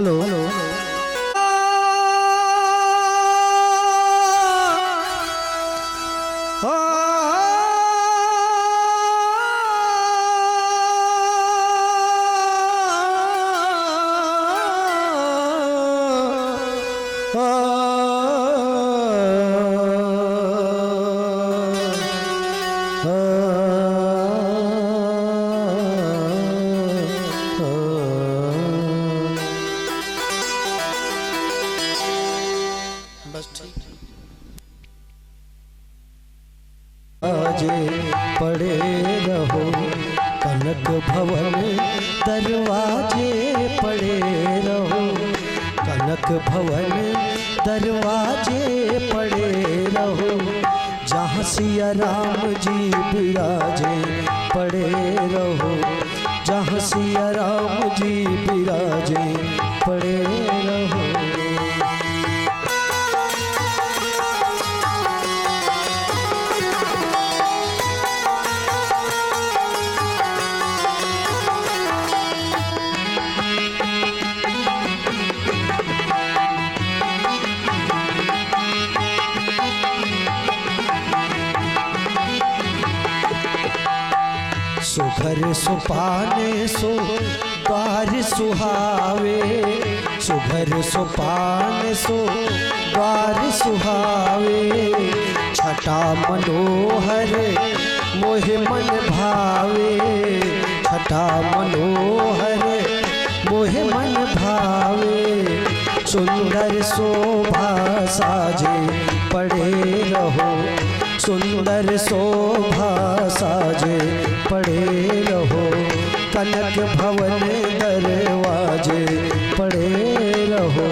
Hello पड़े रहो कनक भवन दरवाजे पड़े रहो कनक भवन दरवाजे पड़े रहो जहाँ सिया राम जी विराजे पड़े रहो जहाँ सिया राम जी विराजे पड़े रहो। सुघर सुपाने सो द्वार सुहावे सुघर सुपाने सो द्वार सुहावे छटा मनोहर मोहे मन भावे छटा मनोहर मोहे मन भावे सुंदर शोभा साजे पड़े रहो सुंदर शोभा साजे पड़े रहो कनक भवन दरवाजे पड़े रहो।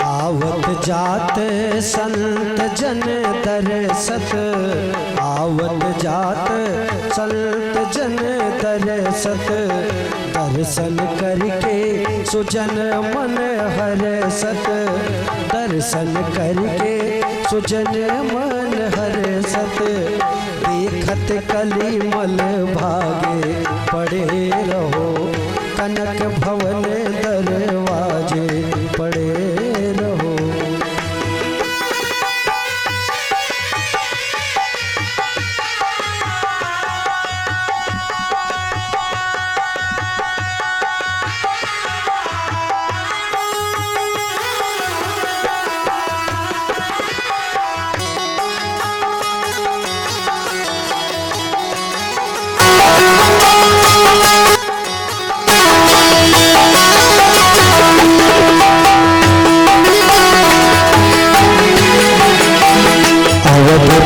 आवत जात संत जन दरसत आवत जात संत जन दरसत दर्शन करके सुजन मन हरसत दर्शन करके सुजन मन हरसत देखत कलिमल भागे पड़े रहो कनक भवन दरवाजे पड़े रहो।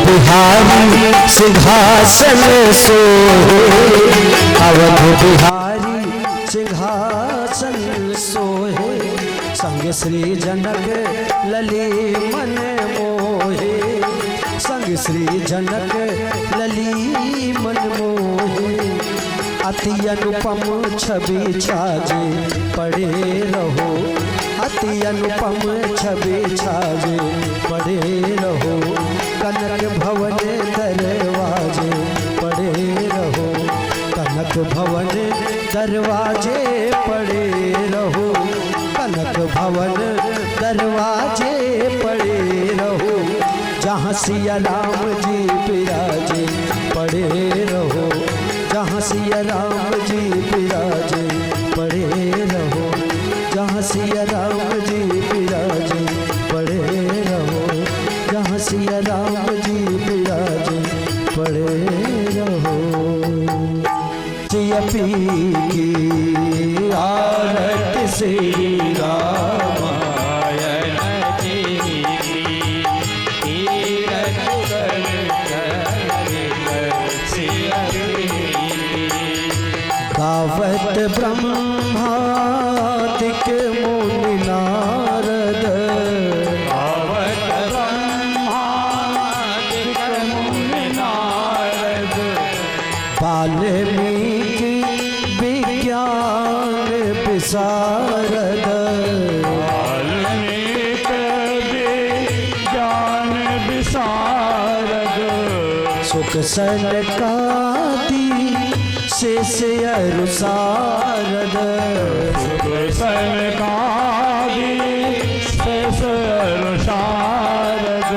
बिहारी सिंहासन सोहे अवध बिहारी सिंहासन सोहे संग श्री जनक लली मन मोहे संग श्री जनक लली मन मोहे अति अनुपम छवि छाजे पड़े रहो अति अनुपम छवि छाजे पड़े रहो कनक भवन दरवाजे पड़े रहो कनक भवन दरवाजे पड़े रहो कनक भवन दरवाजे पड़े रहो जहाँ सिया राम जी विराजे पड़े रहो जहाँ सिया राम जी विराजे पड़े रहो जहाँ सिया राम जी विराजे पड़े रहो जहाँ सिया राम जी विराजे पड़े रहो। सिया पी की आरती श्री रामायण गावत ब्रह्म वाल्मीकि विज्ञान विशारद, वाल्मीकि विज्ञान विशारद, सुख सनकादि शेष अरुसारद, सुख सनकादि शेष अरुसारद,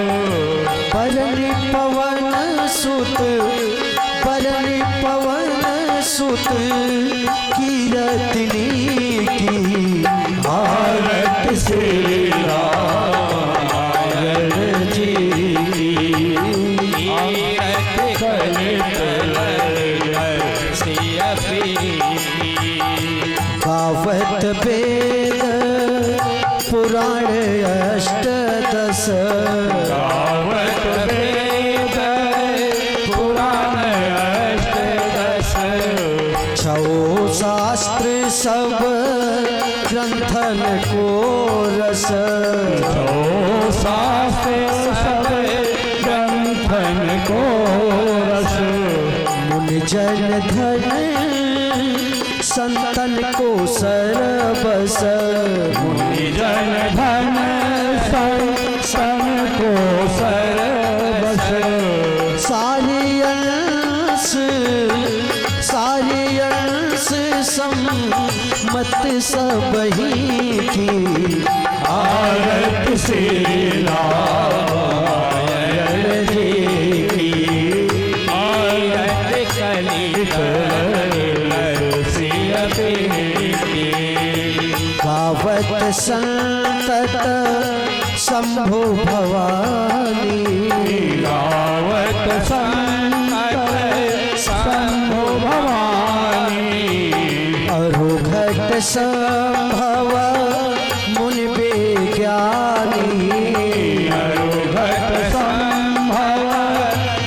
परनि पवन सुत, परनि पवन सुत कीरतनी की भारत श्री रामायण जी की गावत वेद पुराण अष्टदश, गावत वेद पुराण अष्टदश, छो शास्त्र सब ग्रंथन को रस, छो शास्त्र सब ग्रंथन को रस, मुनि जन धन संतन को सरबस, मुनि जन धन संतन को सरबस, सारे अंश सम्मत सबही की भारत श्री रामायण जी की भारत कलित गावत संतत शंभु भवानी, गावत संतत शंभु भवानी, अरुघट संभव मुनि विज्ञानी, अरुघट संभव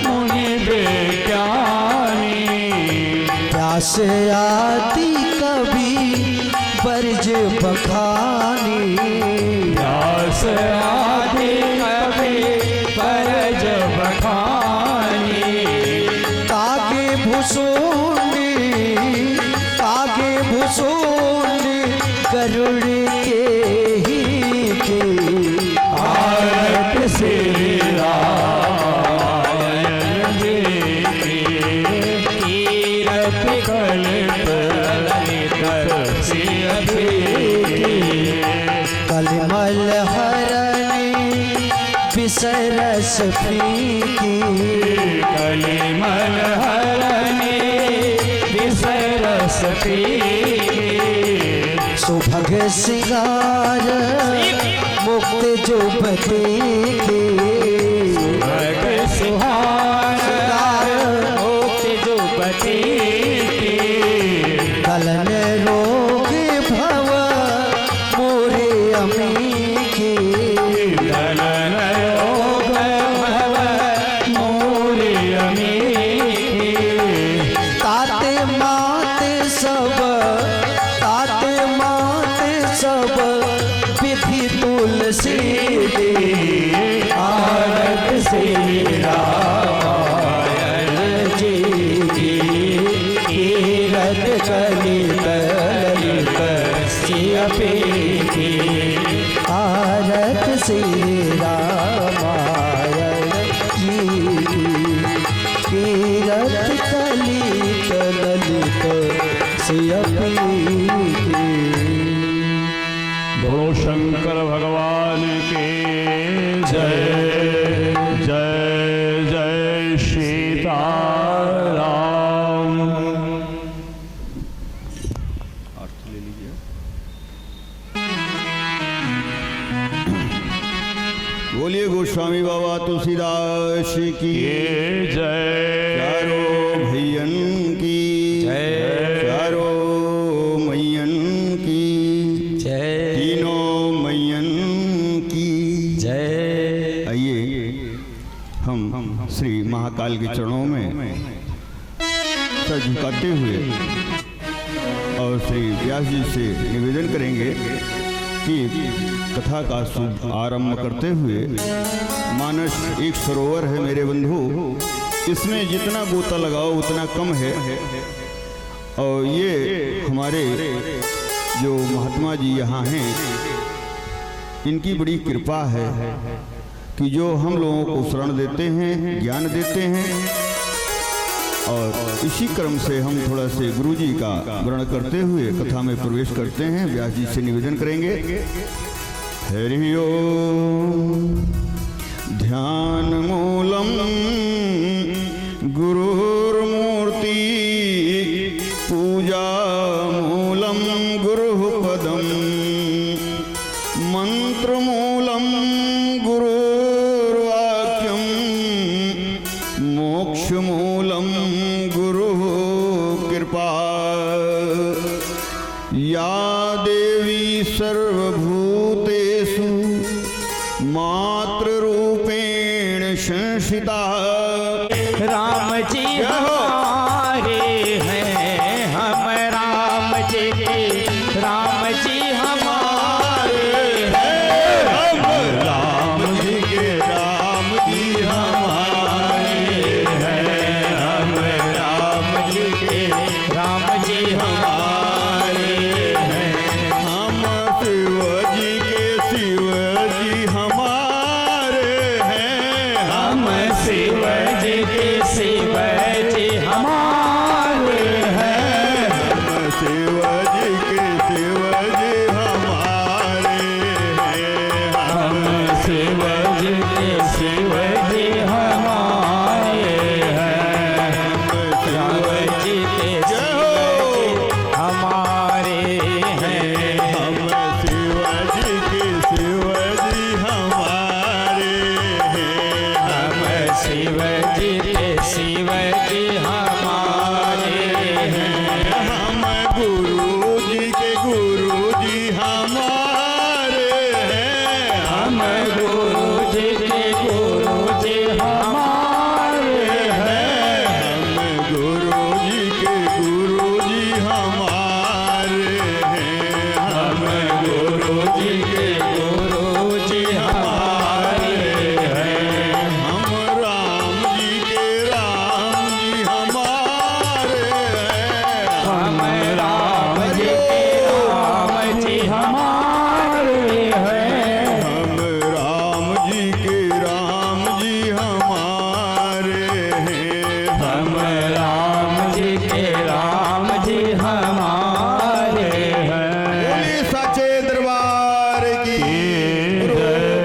मुनि विज्ञानी, व्यास आदि कवि बरज बखानी, व्यास आदि कवि बरज बखानी, तागे भूषुंडी गरुड़ के ही के भारत श्री रामायण जी की कीरत कलित कलिमल हरणी विसरस फीकी, कलिमल हरणी विसरस फीकी, सुभग सिंगार मुक्त जुबती की, सुभग सुहार मुक्त जुबती की, कलन रोग भव मोरे अमी की, कलन रोग भव मोरे अमी की, ताते माते सब विधि तुलसी दी, भारत श्री रामायण जी की कीरत कलित की भारत श्री रामायण जी की कीरत कलित सियपी। बोलो शंकर भगवान की जय जय जय सीताराम। अर्थ ले लीजिए। बोलिए गोस्वामी बाबा तुलसीदास की जय। चारों भैयन की जय। चारों मैयन की जय। तीनों मैयन की जय। आइए हम श्री महाकाल के चरणों में सर झुकाते हुए और श्री व्यास जी से निवेदन करेंगे कि कथा का शुभ आरंभ करते हुए मानस एक सरोवर है मेरे बंधु, इसमें जितना गोता लगाओ उतना कम है। और ये हमारे जो महात्मा जी यहाँ हैं, इनकी बड़ी कृपा है कि जो हम लोगों को शरण देते हैं, ज्ञान देते हैं। और इसी क्रम से हम थोड़ा से गुरु जी का वर्णन करते हुए कथा में प्रवेश करते हैं। व्यास जी से निवेदन करेंगे। हरि ओम। ध्यान मूलम गुरुर्मूर्ति, पूजा मूलम गुरुपदम, मंत्र मूलम गुरुर्वाक्यम, मोक्ष मूलम गुरु कृपा। या देवी सर्वभूतेषु मातृरूपेण संस्थिता। राम जी हमारे हैं, हम राम जी के, राम जी हमारे हैं, हम राम जी के, राम जी हमारे हैं, हम राम जी के, राम जी हमारे हैं, हम शिव जी के, शिव जी हमारे हैं, हम शिव जी के, शिव जी हमारे हैं, हम शिव जी के, शिव जी हमारे हैं, हम शिव जी के, शिव जी हमारे हैं, शिव जी के, शिव जी हमारे हैं, हम शिव जी के, शिव जी हमारे हैं, हम शिव जी के, शिव जी हमारे हैं, हम गुरु जी के, गुरु जी हमारे हैं, हम गुरु जी के, गुरु जी हमारे हैं, हम गुरु जी के, गुरु जी हमारे हैं, हम गुरु जी के, गुरु जी हमारे हैं, हम राम जी के, राम जी हमारे हैं, हम राम जी के, राम जी हमारे हैं, हम राम जी के, राम जी हमारे हैं, हम राम जी के, राम जी हमारे हैं। बोलिए साचे दरबार की, गुरु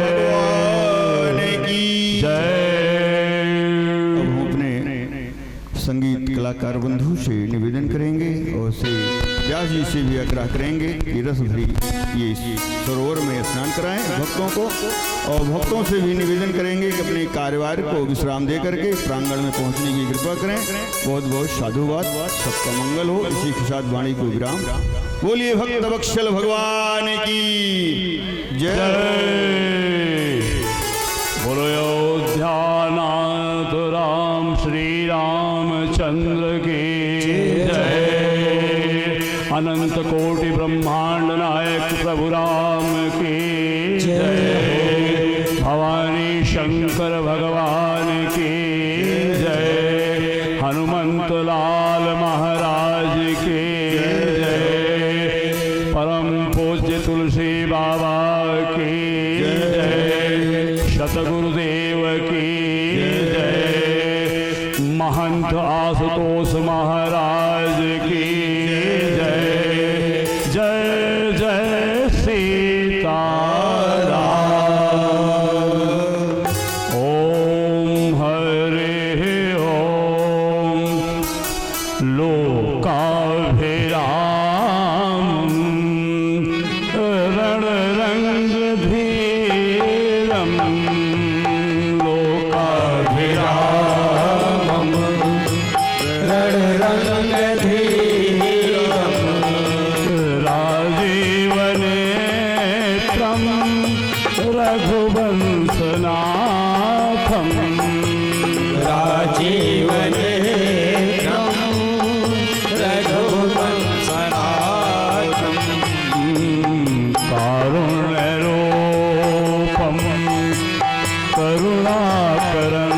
भगवान की जय। अब हम अपने संगीत कलाकार बंधु से निवेदन करेंगे और श्री व्यास जी से भी आग्रह करेंगे कि रस भरी ये सरोवर में स्नान कराएं भक्तों को। और भक्तों से भी निवेदन करेंगे कि अपने कार्यवार को विश्राम दे करके प्रांगण में पहुंचने की कृपा करें। बहुत बहुत साधुवाद, सबका मंगल हो। इसी के साथ वाणी को विराम। बोलिए भक्त वत्सल भगवान की जय। बोलो अयोध्यानाथ राम श्री रामचंद्र की जय। अनंत कोटि ब्रह्मांड नायक प्रभु राम की जय। भवानी शंकर भगवान की जय। हनुमंत लाल महाराज की जय। परम पूज्य तुलसी बाबा की जय। सतगुरुदेव की जय। महंत आशुतोष महाराज की जय। जय जय सीताराम। ओम हरे ओम। लोकाभिराम रणरंग धीरम। लोकाभिराम रणरंग धीरम। राजीवनेत्रम रघुवंशनाथम। राजीवनेत्रम रघुवंशनाथम। कारुण्यरूपम करुणाकरं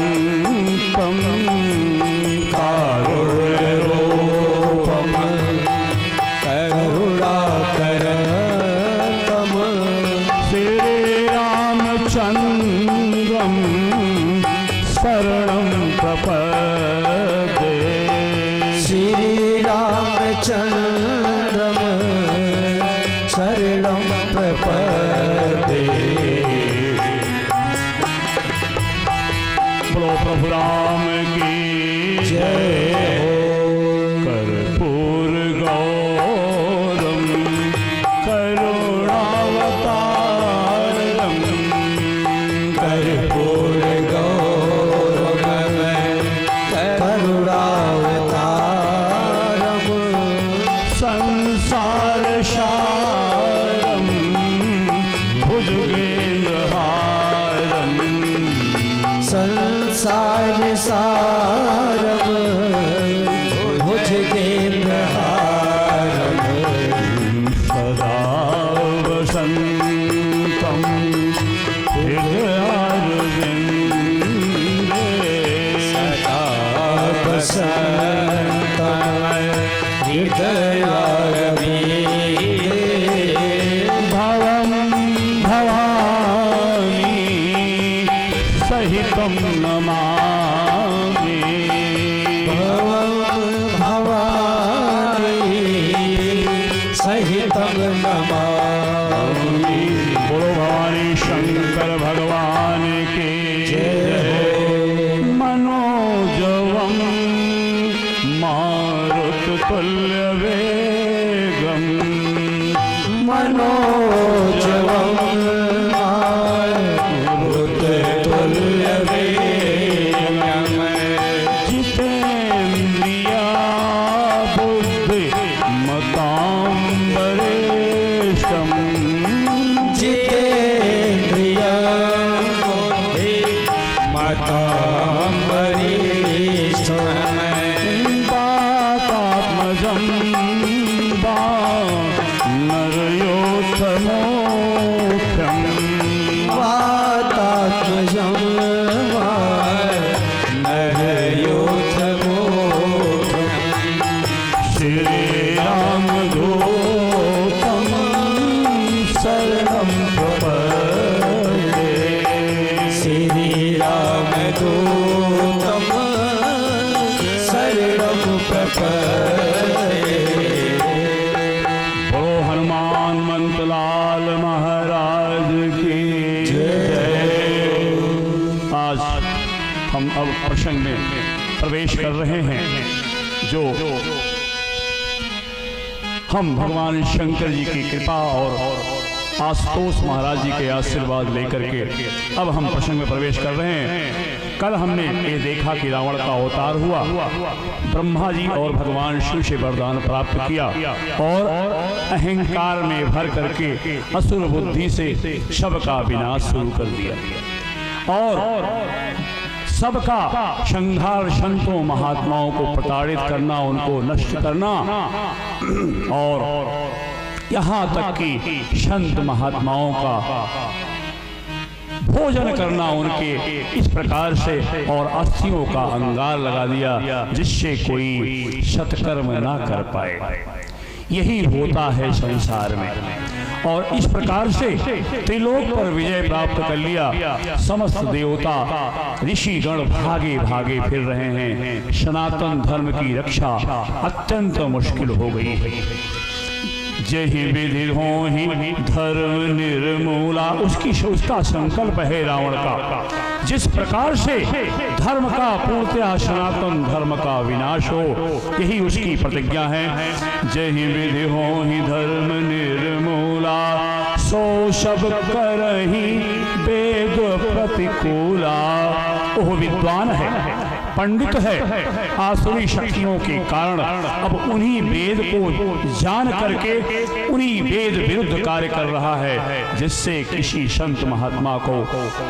प्रभु राम की जय हो। कर्पूर गौरम करुणावतारम कर्पूर गौरम करुणावतारम संसार सारम भुजगेन्द्रहारम संसार सारम भुजगेन्द्रहारम सदा वसन्तं हृदयारविन्दे सदा वसन्तं हृदयारविन्दे भवं भवानी सहितं नमामि भवं भवानी सहितं नमामि। बोलो भवानी शंकर भगवान की जय। मनोजवं मारुततुल्य वेगं मनोजवं मारुततुल्य वेगं जितेन्द्रिया बुद्धिमतां वरिष्ठं जितेन्द्रिया बुद्धिमतां वरिष्ठं पातात्मजं नरयोत्तमोऽख्यं वातात्मजं नरयोत्तमोऽख्यं श्रीरामदूतं शरणं प्रपद्ये श्रीरामदूतं शरणं प्रपद्ये। बोलो हनुमान मंतलाल महाराज की जय। आज हम अब प्रसंग में प्रवेश कर रहे हैं जो हम भगवान शंकर जी की कृपा और आशुतोष महाराज जी के आशीर्वाद लेकर के अब हम प्रसंग में प्रवेश कर रहे हैं। कल हमने ये देखा कि रावण का अवतार हुआ, ब्रह्मा जी और भगवान शिव से वरदान प्राप्त किया और अहंकार में भर करके असुर बुद्धि से सबका विनाश शुरू कर दिया और सबका संहार, संतों महात्माओं को प्रताड़ित करना, उनको नष्ट करना और यहाँ तक कि संत महात्माओं का भोजन करना उनके इस प्रकार से और अस्थियों का अंगार लगा दिया जिससे कोई सत्कर्म ना कर पाए। यही होता है संसार में और इस प्रकार से त्रिलोक पर विजय प्राप्त कर लिया। समस्त देवता ऋषिगण भागे भागे फिर रहे हैं। सनातन धर्म की रक्षा अत्यंत मुश्किल हो गई है। जही विधि होहि धर्म निर्मूला, उसका संकल्प है रावण का। जिस प्रकार से धर्म का पूर्णतया सनातन धर्म का विनाश हो, यही उसकी प्रतिज्ञा है। जही विधि होहि धर्म निर्मूला, सो सब करहि वेद प्रतिकूला। वो विद्वान है, पंडित है, आसुरी शक्तियों के कारण अब उन्हीं वेद को जान करके उन्हीं वेद विरुद्ध कार्य कर रहा है, जिससे किसी संत महात्मा को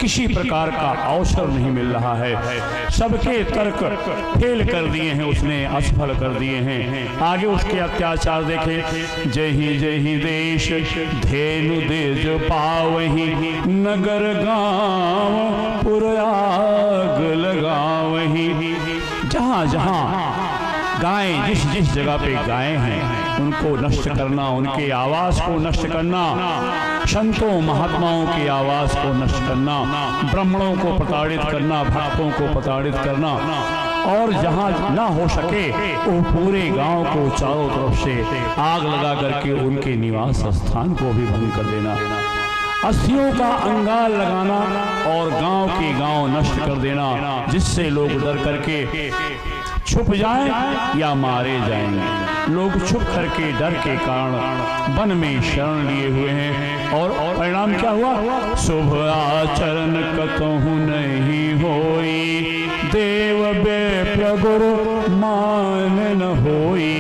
किसी प्रकार का अवसर नहीं मिल रहा है। सबके तर्क फेल कर दिए हैं उसने, असफल कर दिए हैं। आगे उसके अत्याचार देखे। जही जही देश धेनु देज पावही, नगर गांव पुरयाग लगावही। जहाँ जहाँ गायें, जिस जिस जगह पे गायें हैं उनको नष्ट करना, उनके आवास को नष्ट करना, संतों महात्माओं की आवास को नष्ट करना, ब्राह्मणों को प्रताड़ित करना, भक्तों को प्रताड़ित करना और जहाँ ना हो सके वो पूरे गांव को चारों तरफ से आग लगा करके उनके निवास स्थान को भी भंग कर देना। अस्थियों का अंगार लगाना और गांव के गांव नष्ट कर देना, जिससे लोग डर करके छुप जाएं या मारे जाएंगे। लोग छुप करके डर के कारण वन में शरण लिए हुए हैं और परिणाम क्या हुआ? शुभ आचरण कतहु नहीं होई, देव बेप्र गुरु मान न होई।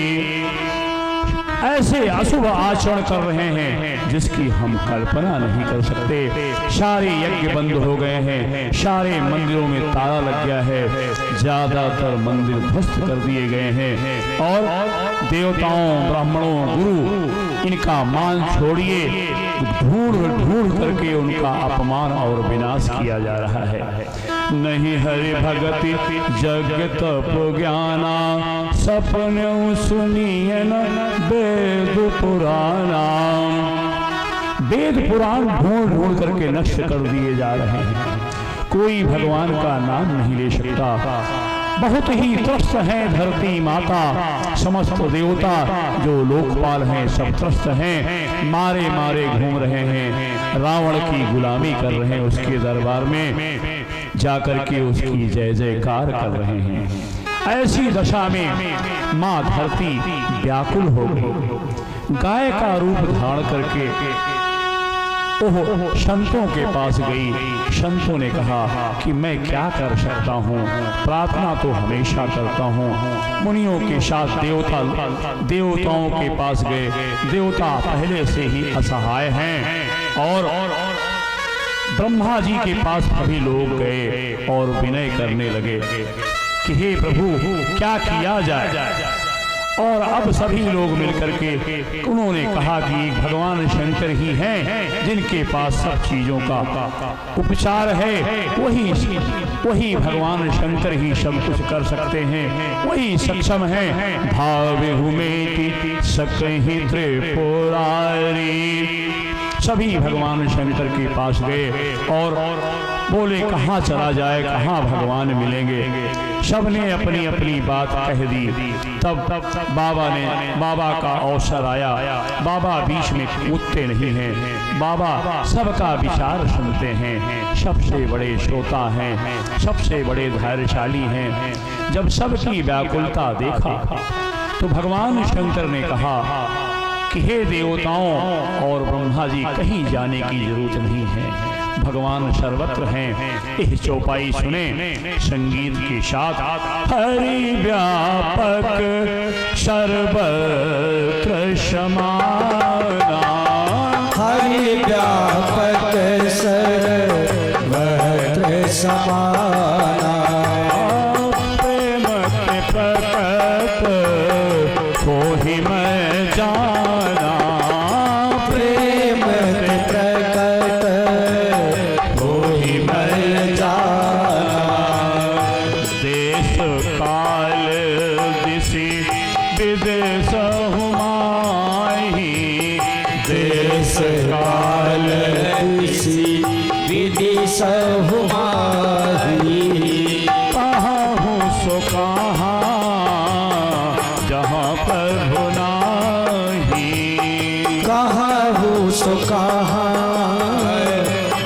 ऐसे अशुभ आचरण कर रहे हैं जिसकी हम कल्पना नहीं कर सकते। सारे यज्ञ बंद हो गए हैं, सारे मंदिरों में ताला लग गया है, ज्यादातर मंदिर ध्वस्त कर दिए गए हैं और देवताओं, ब्राह्मणों, गुरु इनका मान छोड़िए, ढूंढ ढूंढ करके उनका अपमान और विनाश किया जा रहा है। नहीं हरि भगति जग तप ज्ञाना, सपने सुनिए न वेद पुराना। वेद पुराण ढूंढ ढूंढ करके नष्ट कर दिए जा रहे हैं, कोई भगवान का नाम नहीं ले सकता। बहुत ही त्रस्त हैं धरती माता, समस्त देवता जो लोकपाल हैं सब त्रस्त हैं, मारे मारे घूम रहे हैं, रावण की गुलामी कर रहे हैं, उसके दरबार में जाकर के उसकी जय जयकार कर रहे हैं। ऐसी दशा में माँ धरती व्याकुल हो गई, गाय का रूप धारण करके ओह संतों के पास गई। संतों ने कहा कि मैं क्या कर सकता हूँ, प्रार्थना तो हमेशा करता हूँ। मुनियों के साथ देवताओं के पास गए, देवता पहले से ही असहाय हैं और ब्रह्मा जी के पास सभी लोग गए और विनय करने लगे कि हे प्रभु क्या किया जाए। और अब सभी लोग मिलकर के उन्होंने कहा कि भगवान शंकर ही हैं जिनके पास सब चीजों का उपचार है, वही भगवान शंकर ही सब कुछ कर सकते हैं, वही सक्षम हैं। भावेहुमेति सकहि त्रिपुरारी। सभी भगवान शंकर के पास गए और बोले कहाँ चला जाए, कहाँ भगवान मिलेंगे। सबने अपनी अपनी बात कह दी। तब बाबा का अवसर आया। बाबा बीच में कूदते नहीं हैं, बाबा सबका विचार सुनते हैं, सबसे बड़े श्रोता हैं, सबसे बड़े धैर्यशाली हैं। जब सबकी व्याकुलता देखा तो भगवान शंकर ने कहा कि हे देवताओं और ब्रह्मा जी, कहीं जाने की जरूरत नहीं है, भगवान सर्वत्र हैं। यह चौपाई सुने संगीत के साथ। हरि व्यापक सर्वत्र समाना, हरि व्यापक सर्वत्र समाना, प्रेम के प्रकट को ही मैं जाना, प्रेम के प्रकट को ही मैं जाना। देश काल दिशि विदेश हुमाही, देश काल दिशि विदिश हुमाही, कहाँ हूँ सो कहाँ जहाँ प्रभु नाही, कहाँ हूँ सो कहाँ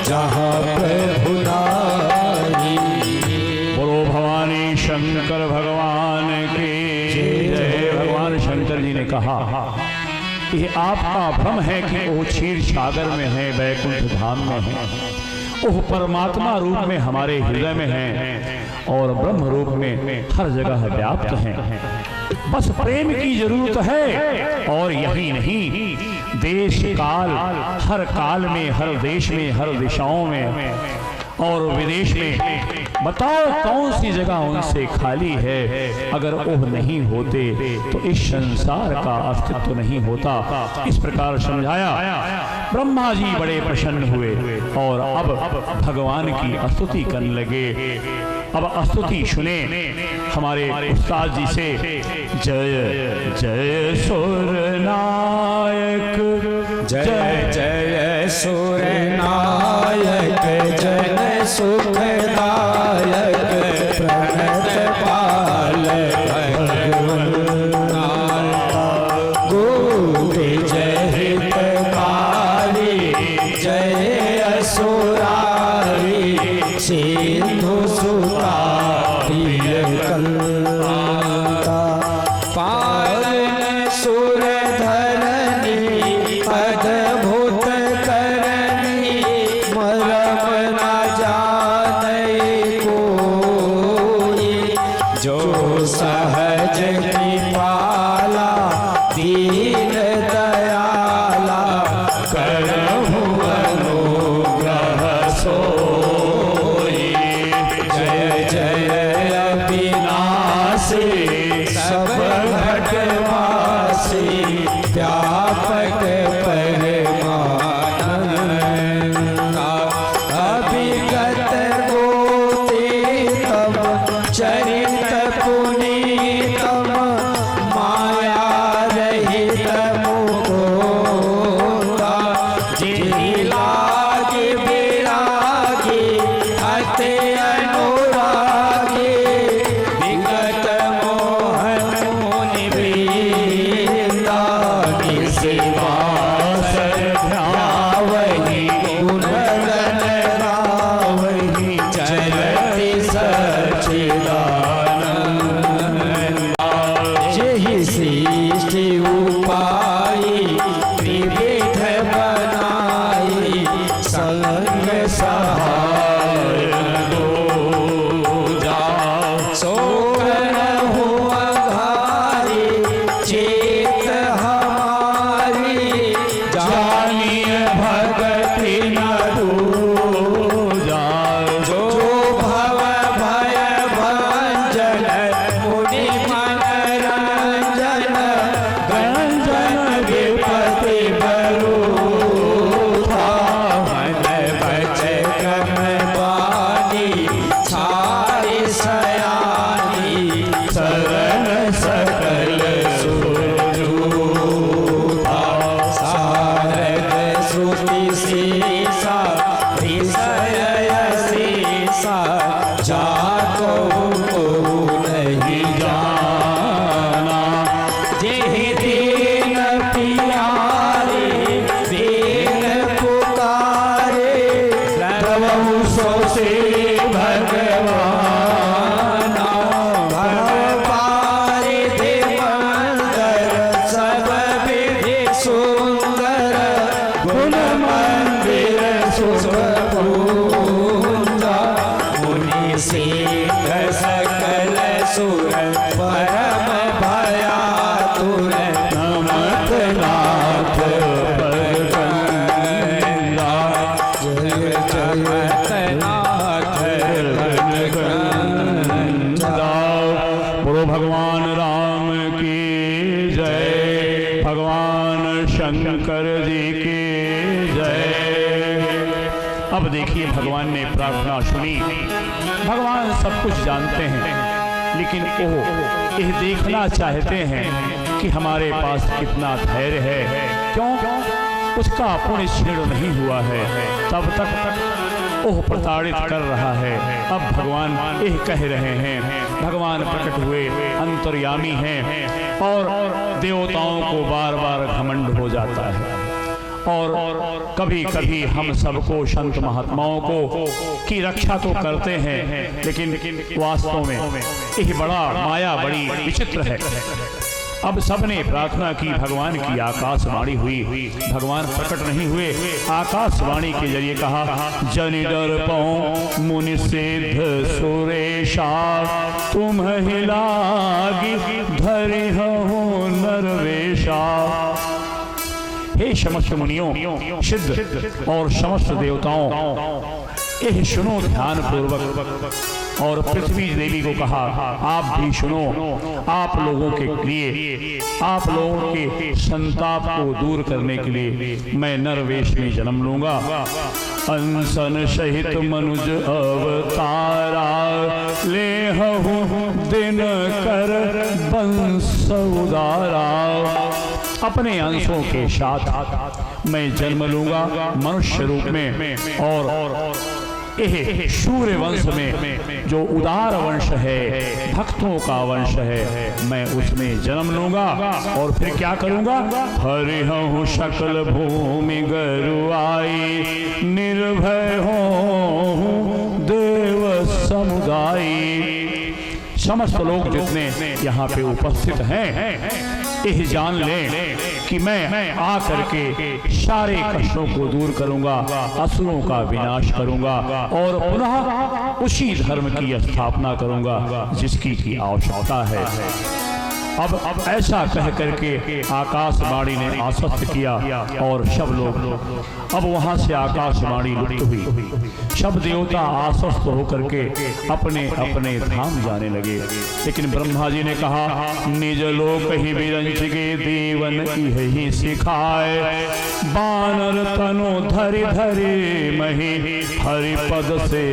जहाँ प्रभु नाही। बोलो भवानी शंकर भगवान की जय। भगवान शंकर जी ने कहा ये आपका भ्रम है कि वो क्षीर सागर में है, वैकुंठ धाम में है, वो परमात्मा रूप में हमारे हृदय में है और ब्रह्म रूप में हर जगह व्याप्त हैं। बस प्रेम की जरूरत है। और यही नहीं, देश काल, हर काल में, हर देश में, हर दिशाओं में और विदेश में, बताओ कौन सी जगह उनसे खाली है। अगर वो नहीं होते तो इस संसार का अस्तित्व नहीं होता। इस प्रकार समझाया। ब्रह्मा जी बड़े प्रसन्न हुए और अब भगवान की स्तुति करने लगे। अब स्तुति सुने हमारे उस्ताद जी से। जय जय सुर नायक, जय जय सुर नायक, जन सुखदायक, प्रणत पालक भगवान, गोविंद जय हितकारी, जय संग सहाय दूजा शोक न हुआ घारी चेत हमारी जानिए भगति न दूजा जो भव भय भंजन मुनि मनरंजन गंजन विपति बरूथा मन बचे कम बानी छाड़ी सयानी शरण सकल सुरजूथा सारद श्रुति सीसा विषय सीसा जाको को नहीं जाना जेहि दीन पियारे दीन पुकारे प्रभु सो से भगवाना भगवारे दे मंदर सब विधि सुंदर गुण मंदिर सुख पूजा मुनि सिद्ध सकल सुर परम भयातुर नमत नाथ परगंगा जय जयत नाथ परगंगा। बोलो भगवान राम की जय, भगवान शंकर जी की जय। अब देखिए भगवान ने प्रार्थना सुनी। भगवान सब कुछ जानते हैं, लेकिन वो यह देखना चाहते हैं कि हमारे पास कितना धैर्य है। क्यों? उसका पुण्य क्षीण नहीं हुआ है, तब तक ओह प्रताड़ित कर रहा है। अब भगवान यह कह रहे हैं, भगवान प्रकट हुए अंतर्यामी हैं और देवताओं को बार बार घमंड हो जाता है। और कभी कभी हम सबको संत महात्माओं को की रक्षा तो करते हैं, लेकिन वास्तव में यह बड़ा माया बड़ी विचित्र है। अब सबने प्रार्थना की, भगवान की आकाशवाणी हुई, भगवान प्रकट नहीं हुए। आकाशवाणी के जरिए कहा, जनि डर पाओ मुनि सिद्ध सुरेशा तुम ही लागी धरि हो नरवेशा। हे समस्त मुनियों, सिद्ध और समस्त देवताओं, यह सुनो ध्यान पूर्वक। और पृथ्वी देवी को कहा, आप भी सुनो। आप लोगों के लिए, आप लोगों के संताप को दूर करने के लिए मैं नरवेश में जन्म लूंगा। अंसन सहित मनुज अवतारा ले दिन कर बंस उदारा। अपने अंशों के साथ मैं जन्म लूंगा मनुष्य रूप में, और यह सूर्य वंश में जो उदार वंश है, भक्तों का वंश है, मैं उसमें जन्म लूंगा। और फिर क्या करूंगा? हरिहु सकल भूमि गरुआई निर्भय हो देव समुदाय। समस्त लोग जितने यहाँ पे उपस्थित हैं, यह जान लें कि मैं आ करके सारे कष्टों को दूर करूंगा, असुरों का विनाश करूंगा और पुनः उसी धर्म की स्थापना करूंगा जिसकी की आवश्यकता है। अब ऐसा कह करके आकाशवाणी ने आश्वस्त किया और सब लोग, अब वहां से आकाशवाणी लुप्त हुई। सब देवता आश्वस्त होकर के अपने अपने धाम जाने लगे। लेकिन ब्रह्मा जी ने कहा, निज लोक ही विरंच के देवन यही सिखाए, बानर तनु धरि धरि मही हरिपद से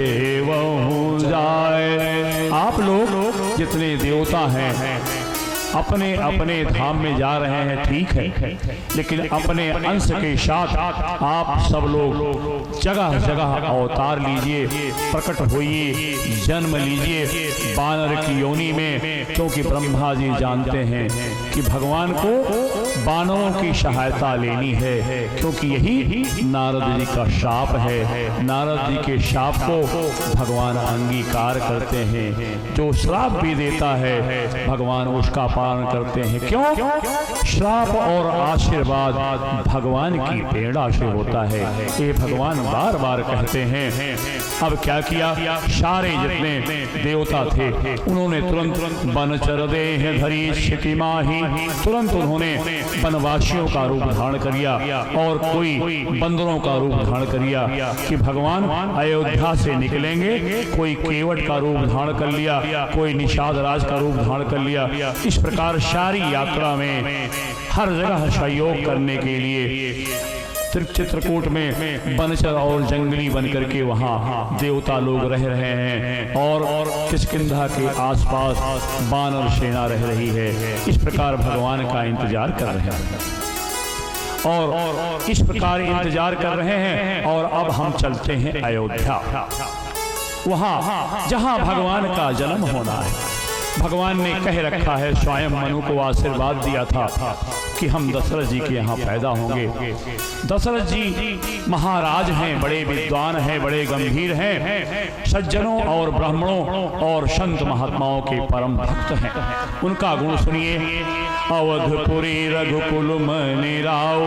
वहु जाए। आप लोग जितने देवता हैं अपने अपने धाम में जा रहे हैं, ठीक है, लेकिन अपने अंश के साथ आप सब लोग जगह जगह अवतार लीजिए, प्रकट होइए, जन्म लीजिए बानर की योनि में। क्योंकि ब्रह्मा जी जानते हैं कि भगवान को बानरों की सहायता लेनी है, क्योंकि यही नारद जी का शाप है। नारद जी के शाप को भगवान अंगीकार करते हैं। जो श्राप भी देता है भगवान उसका पालन करते हैं। क्यों? श्राप और आशीर्वाद भगवान की प्रेरणा से होता है, ये भगवान बार बार कहते हैं। अब क्या किया, सारे जितने देवता थे उन्होंने तुरंत बनचर देह धरी क्षिति माही, तुरंत उन्होंने वनवासियों का रूप धारण कर लिया और कोई बंदरों का रूप धारण कर लिया कि भगवान अयोध्या से निकलेंगे। कोई केवट का रूप धारण कर लिया, कोई निषाद राज का रूप धारण कर लिया। इस प्रकार सारी यात्रा में हर जगह सहयोग करने के लिए चित्रकूट में बनचर और जंगली बनकर के वहाँ देवता लोग रह रहे हैं और किष्किंधा के आसपास बानर सेना रह रही है। इस प्रकार भगवान का इंतजार कर रहे हैं और इस प्रकार इंतजार कर रहे हैं। और अब हम चलते हैं अयोध्या, वहाँ जहाँ भगवान का जन्म होना है। भगवान ने कह रखा है, स्वयं मनु को आशीर्वाद दिया था कि हम दशरथ जी के यहाँ पैदा होंगे। दशरथ जी महाराज हैं, बड़े विद्वान हैं, बड़े गंभीर हैं, सज्जनों और ब्राह्मणों और संत महात्माओं के परम भक्त हैं। उनका गुण सुनिए। अवधपुरी रघुकुल मनि राव,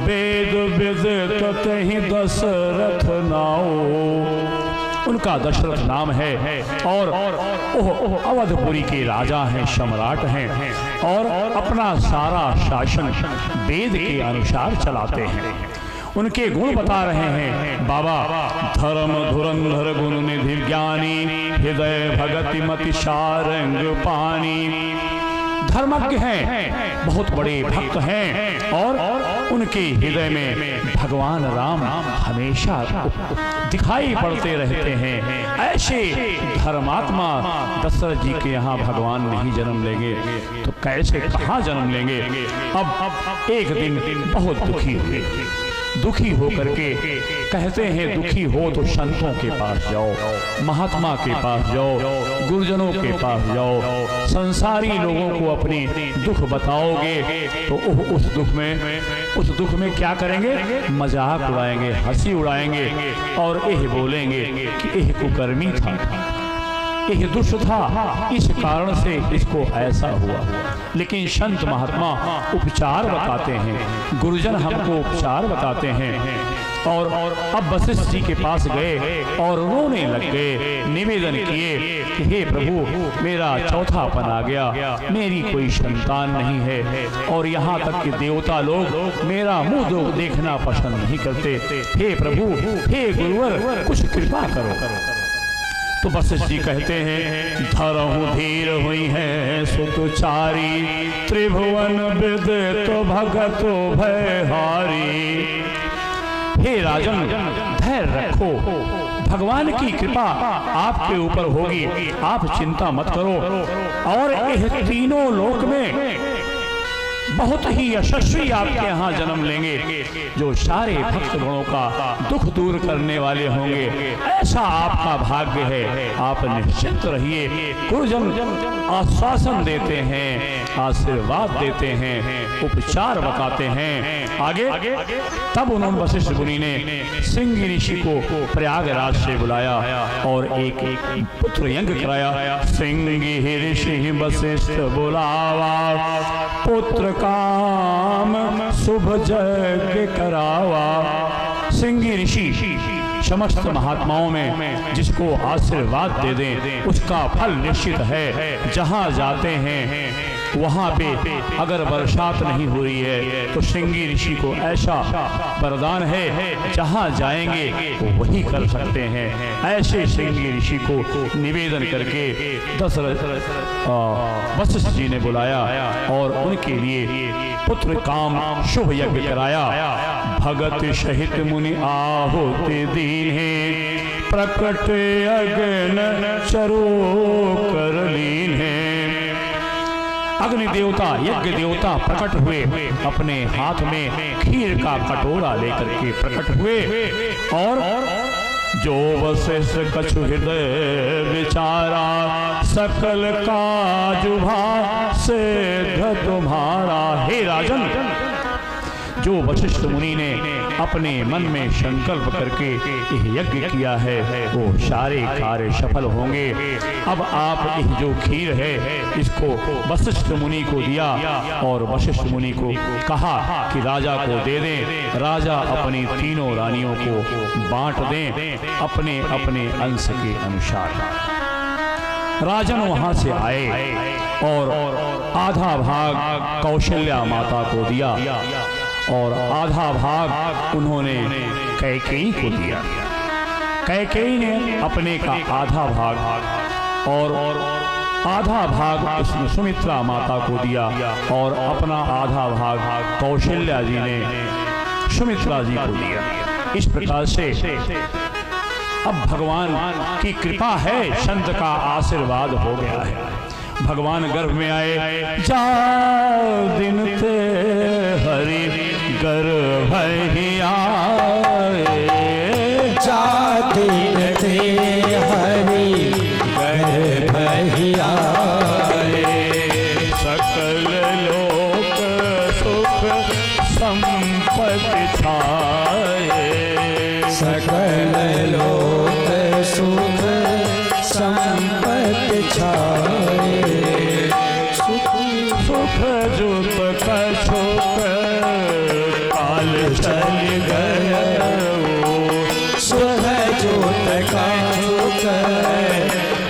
वेद विदित तहि दशरथ नाओ। उनका दशरथ नाम है और अवधपुरी के राजा हैं, सम्राट हैं और अपना सारा शासन वेद के अनुसार चलाते हैं। उनके गुण बता रहे हैं बाबा। धर्म धुरंधर गुण निधि ज्ञानी, हृदय भगति मति सारंग पानी। धर्मज्ञ हैं, बहुत बड़े भक्त हैं और उनके हृदय में भगवान राम हमेशा दिखाई पड़ते रहते हैं। ऐसे धर्मात्मा दशरथ जी के यहाँ भगवान नहीं जन्म लेंगे तो कैसे, कहाँ जन्म लेंगे। अब एक दिन बहुत दुखी हुए, दुखी होकर के कहते हैं, दुखी हो तो संतों के पास जाओ, महात्मा के पास जाओ, गुरुजनों के पास जाओ। संसारी लोगों को अपनी दुख बताओगे तो उस दुख में क्या करेंगे, मजाक उड़ाएंगे, हंसी उड़ाएंगे और यह बोलेंगे कि यह कुकर्मी था, यह दुष्ट था, इस कारण से इसको ऐसा हुआ। लेकिन संत महात्मा उपचार बताते हैं, गुरुजन हमको उपचार बताते हैं। और अब वशिष्ठ जी के पास गए और रोने लग गए, निवेदन किए कि हे प्रभु, मेरा चौथापन आ गया, मेरी कोई संतान नहीं है और यहाँ तक कि देवता लोग मेरा मुंह देखना पसंद नहीं करते। हे प्रभु, हे गुरुवर, कुछ कृपा करो। तो वशिष्ठ जी कहते हैं, धरहु धीर हुई है सुतचारी, त्रिभुवन विदित भगत भयहारी। हे राजन, धैर्य रखो, भगवान की कृपा आपके ऊपर होगी, आप चिंता मत करो। और यह तीनों लोक में बहुत ही यशस्वी आपके यहाँ जन्म लेंगे, जो सारे भक्त गणों का दुख दूर करने वाले होंगे। ऐसा आपका भाग्य है, आप निश्चिंत रहिए। गुरुजन आश्वासन देते हैं, आशीर्वाद देते हैं, उपचार बताते हैं। आगे तब उन्होंने वशिष्ठ मुनि ने सिंह ऋषि को प्रयागराज से बुलाया और एक पुत्र यज्ञ कराया। सिंह ऋषि वशिष्ठ बुलावा, पुत्र काम शुभ यज्ञ करावा। सिंह ऋषि समस्त महात्माओं में जिसको आशीर्वाद दे दें उसका फल निश्चित है। जहाँ जाते हैं वहाँ पे अगर बरसात नहीं हो रही है तो सिंगी ऋषि को ऐसा वरदान है, जहाँ जाएंगे वो वही कर सकते हैं। ऐसे सिंगी ऋषि को निवेदन करके वशिष्ठ जी ने बुलाया और उनके लिए पुत्र काम शुभ यज्ञ कराया। भगत सहित मुनि आहुति दीन्हे, प्रकट अग्न चरो कर लीन्हे। अग्नि देवता, यज्ञ देवता प्रकट हुए, अपने हाथ में खीर का कटोरा लेकर के प्रकट हुए और जो वशिष्ठ कछु हृदय विचारा, सकल काज सिद्ध तुम्हारा। हे राजन, जो वशिष्ठ मुनि ने अपने मन में संकल्प करके यह यज्ञ किया है वो सारे कार्य सफल होंगे। अब आप यह जो खीर है इसको वशिष्ठ मुनि को दिया और वशिष्ठ मुनि को कहा कि राजा को दे दें। राजा अपनी तीनों रानियों को बांट दें अपने अपने अंश के अनुसार। राजन वहां से आए और आधा भाग कौशल्या माता को दिया और आधा भाग उन्होंने कैकेयी को दिया। कैकेयी ने अपने का आधा भाग और आधा भाग सुमित्रा माता को दिया और अपना आधा भाग कौशल्या जी ने सुमित्रा जी को दिया। इस प्रकार से अब भगवान की कृपा है, संत का आशीर्वाद हो गया है। भगवान गर्भ में आए, जा दिन थे हरि गर्भ ही आए, जा दिन थे हरि गर्भ ही आए, सकल लोक सुख संपत्ति छाए, सकल लोक सुख संपत्ति छाए, सुख जुत कछुक काल चल गयो, सुख जोत का सुख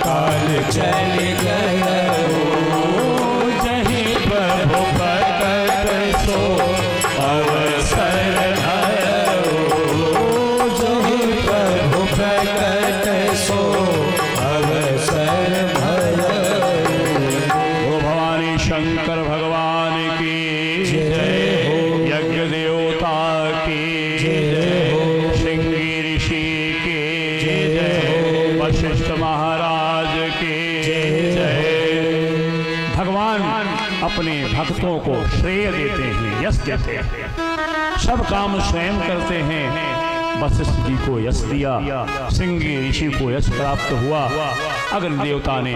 काल चल गयो, जहीं प्रभु प्रकट सो अवसर भयो, जहीं प्रभु प्रकट सो अवसर भयो। ओ भवानी शंकर भगवान की जय हो, यज्ञ देवता की जय हो, श्रृंगी ऋषि की जय हो, वशिष्ठ महाराज की जय। भगवान अपने भक्तों को श्रेय देते हैं, यश देते हैं, सब काम स्वयं करते हैं। वशिष्ठ जी को यश दिया, श्रृंगी ऋषि को यश प्राप्त हुआ। अग्नि देवता ने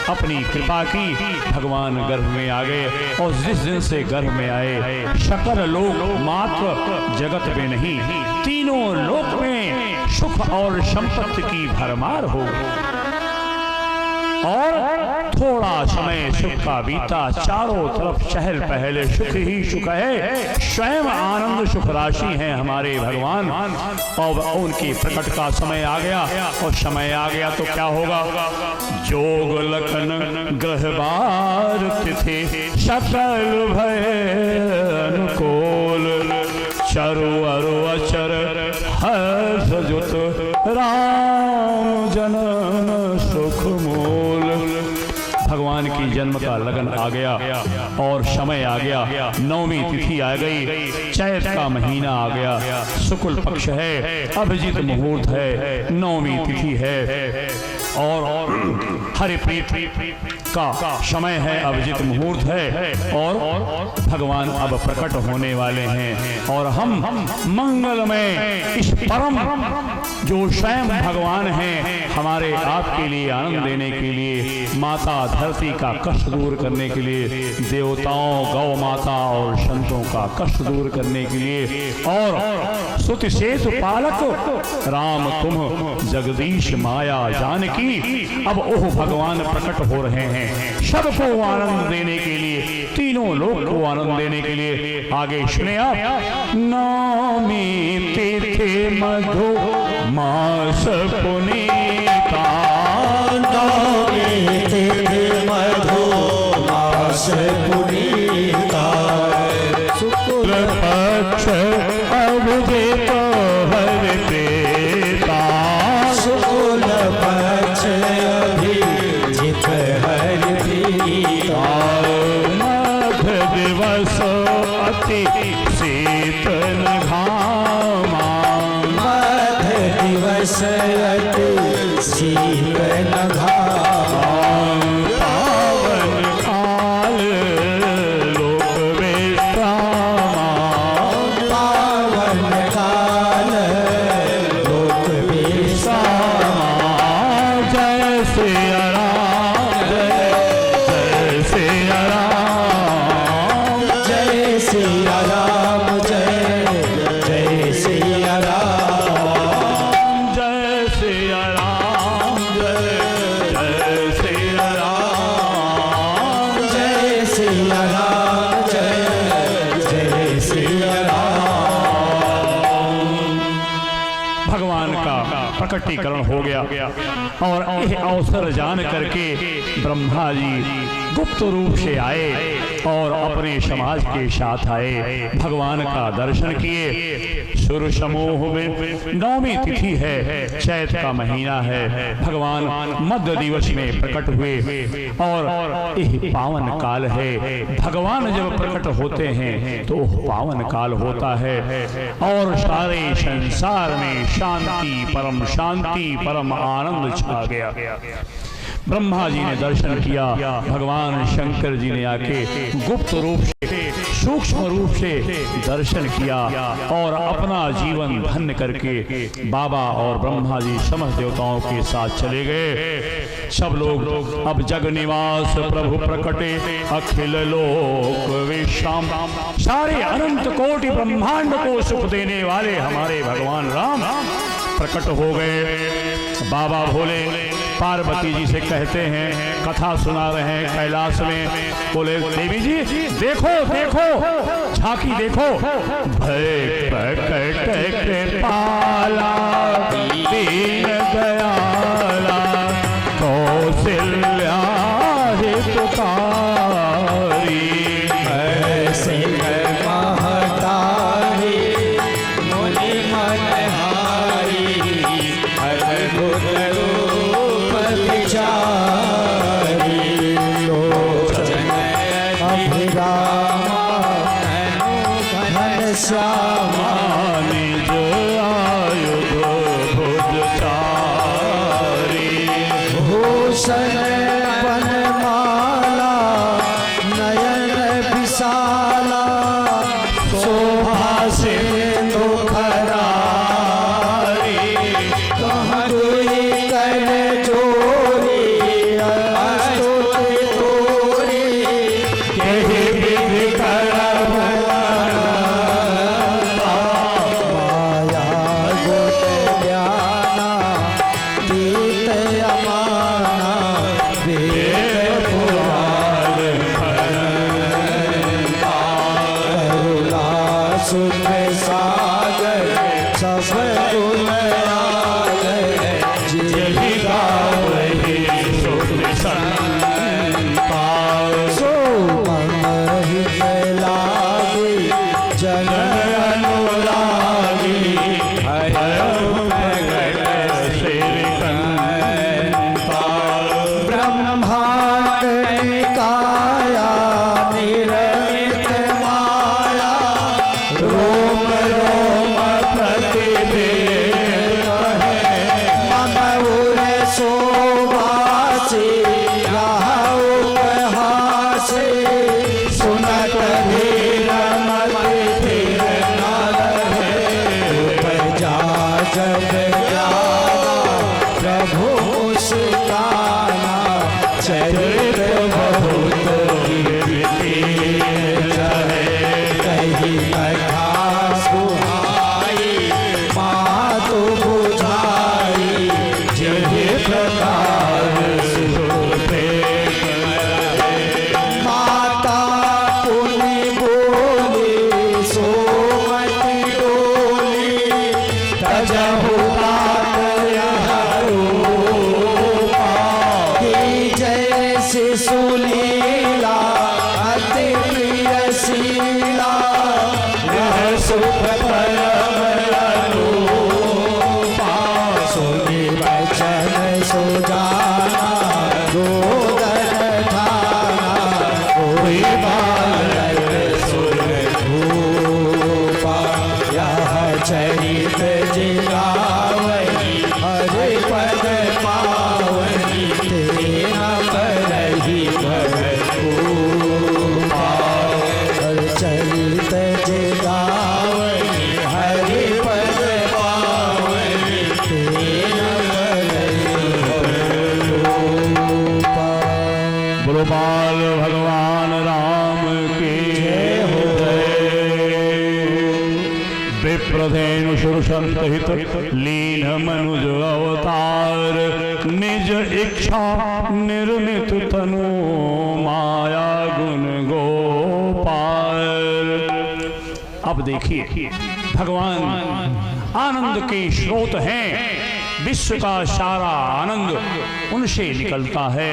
अपनी कृपा की, भगवान गर्भ में आ गए और जिस दिन से गर्भ में आए सकल लोक मात्र जगत में नहीं तीनों लोक में सुख और संपत्ति की भरमार हो गई। और थोड़ा समय सुख का बीता, चारों तरफ चहल पहल सुख ही सुख है, स्वयं आनंद सुख राशि है हमारे भगवान। और उनके प्रकट का समय आ गया और समय आ गया तो क्या होगा? जोग लखन ग्रहवार तिथि सकल भय अनुकूल, चरु अरु अचर हर्ष जुत राम जनन सुख मूल। भगवान की जन्म का लगन आ गया और समय आ गया, नौवीं तिथि आ गई, चैत का महीना आ गया, शुक्ल पक्ष है, अभिजीत मुहूर्त है, नौवीं तिथि है और हरिप्रीत का समय है, अभिजीत मुहूर्त है और भगवान अब प्रकट होने वाले हैं। और हम मंगलमय इस परम जो स्वयं भगवान हैं हमारे आपके लिए आनंद देने के लिए, माता धरती का कष्ट दूर करने के लिए, देवताओं गौ माता और संतों का कष्ट दूर करने के लिए, और स्तुति सेतु पालक राम तुम जगदीश माया जानकी, अब ओह भगवान प्रकट हो रहे हैं सबको आनंद देने के लिए, तीनों लोग को आनंद देने के लिए। आगे सुने आप, नौमी तिथि मधु मास पुनीता, नौमी तिथि मधु मास पुनीता, शुक्ल पक्ष अभिजीत हरिप्रीता, शुक्ल पक्ष अभिजीत हरिप्रीता, मध्य दिवस अति शीतल घामा, मध्य दिवस अति शीतल घामा, पावन काल लोक विश्रामा, पावन काल लोक विश्रामा, प्रकटीकरण हो गया। और यह अवसर जान करके ब्रह्मा जी गुप्त रूप से आए और अपने समाज के साथ आए, भगवान का दर्शन किए। सुर समूह में नौवीं तिथि है, चैत का महीना है, भगवान मध्य दिवस में प्रकट हुए और यह पावन काल है। भगवान जब प्रकट होते हैं तो पावन काल होता है और सारे संसार में शांति परम आनंद छा गया। ब्रह्मा जी ने दर्शन किया, भगवान शंकर जी ने आके गुप्त रूप से सूक्ष्म रूप से दर्शन किया और अपना जीवन धन्य करके बाबा और ब्रह्मा जी समस्त देवताओं के साथ चले गए। सब लोग अब जग निवास प्रभु प्रकटे अखिल लोक विश्राम, सारे अनंत कोटि ब्रह्मांड को सुख देने वाले हमारे भगवान राम प्रकट हो गए। बाबा भोले पार्वती जी से कहते हैं, कथा सुना रहे हैं कैलाश में, बोले देवी जी देखो देखो झांकी देखो, भय प्रकट कृपाला दीन दयाला कौशल्या हितकारी, ऐसे महतारी मुनि मनहारी, अद्भुत रूप विचारी, लोचन अभिरामा घनश्यामा, निज आयुध भुजचारी, भूषण वनमाला नयन विशाला, शोभा सिंधु खरारी, कहाँ दुई कर जोरी अस्तुति तोरी, यही विधि कर माया गुण ज्ञाना तीत अमाना, वेद पुराण करुणा सुख सागर सब गुण आगर, जिहि गावहि सो मन हित लागी, जन अनुरागी, ब्रह्मांड निकाया निर्मित माया, रोम रोम प्रतिभेद है, मम उर शोभासी राह उपहासी, सुनत धीर मति धीर न रहे, उपजा जब ज्ञाना प्रभु मुस्काना, चरित्र बहुत विचित्र है, कही कथा सुहाई मातु बुझाई, जिहि प्रकार माता पुनि बोली सोमति डोली, तजहु तात यह रूपा, की जैसी सुलीला अति प्रिय शीला, यह सुख परम अनुपा, सुनि वचन सुजाना गोदन ठाना, कोई बालक सुर भूपा, यह चरित जिगावहि हरि पद पावहि, तेना करहि भूपा, चरित जिगावहि हरि पद पावहि, तेना करहि भूपा। बोलो बाल भगवान राम की जय। विप्रधेनु सुरसंत हित लीन मनुज अवतार, निज इच्छा निर्मित तनु माया गुण गोपाल। अब देखिए भगवान आनंद के स्रोत हैं, विश्व का सारा आनंद उनसे निकलता है।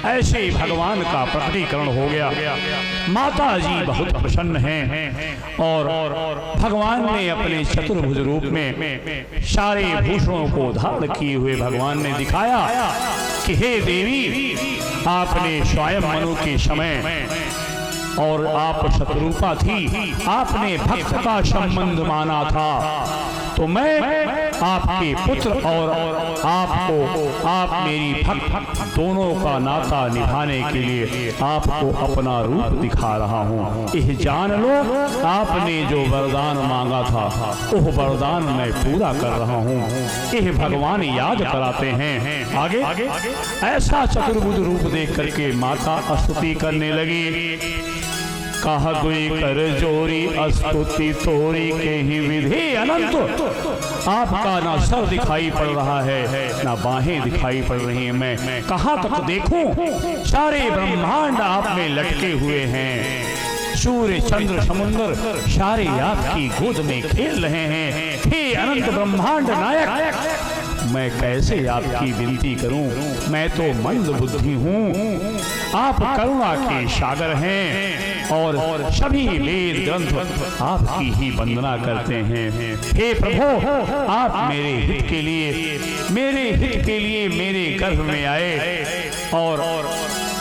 ऐसे भगवान का प्रकटीकरण हो गया। माता जी बहुत प्रसन्न हैं और भगवान ने अपने चतुर्भुज रूप में सारे भूषणों को धारण किए हुए भगवान ने दिखाया कि हे देवी, आपने स्वयं मनु के समय और आप शत्रुपा थी, आपने भक्त का संबंध माना था, तो मैं आपके पुत्र और आप मेरी भक्त दोनों का नाता निभाने के लिए आपको अपना रूप दिखा रहा हूँ। यह जान लो, आपने जो वरदान मांगा था वह वरदान मैं पूरा कर रहा हूँ। यह भगवान याद कराते हैं। आगे ऐसा चतुर्भुज रूप देख करके माता स्तुति करने लगी। कहा कोई कर जोरी स्तुति तोरी के ही विधि अनंत। आपका ना सर दिखाई पड़ रहा है ना बाहें दिखाई पड़ रही हैं। मैं कहाँ तक देखूं? सारे ब्रह्मांड आप में लटके हुए हैं। सूर्य चंद्र समुद्र सारे आपकी गोद में खेल रहे हैं। हे अनंत ब्रह्मांड नायक, मैं कैसे आपकी विनती करूं? मैं तो मंद बुद्धि हूं। आप करुणा के सागर हैं और सभी वेद ग्रंथ आपकी ही वंदना करते हैं। हे प्रभु, आप मेरे हित के लिए मेरे गर्भ में आए और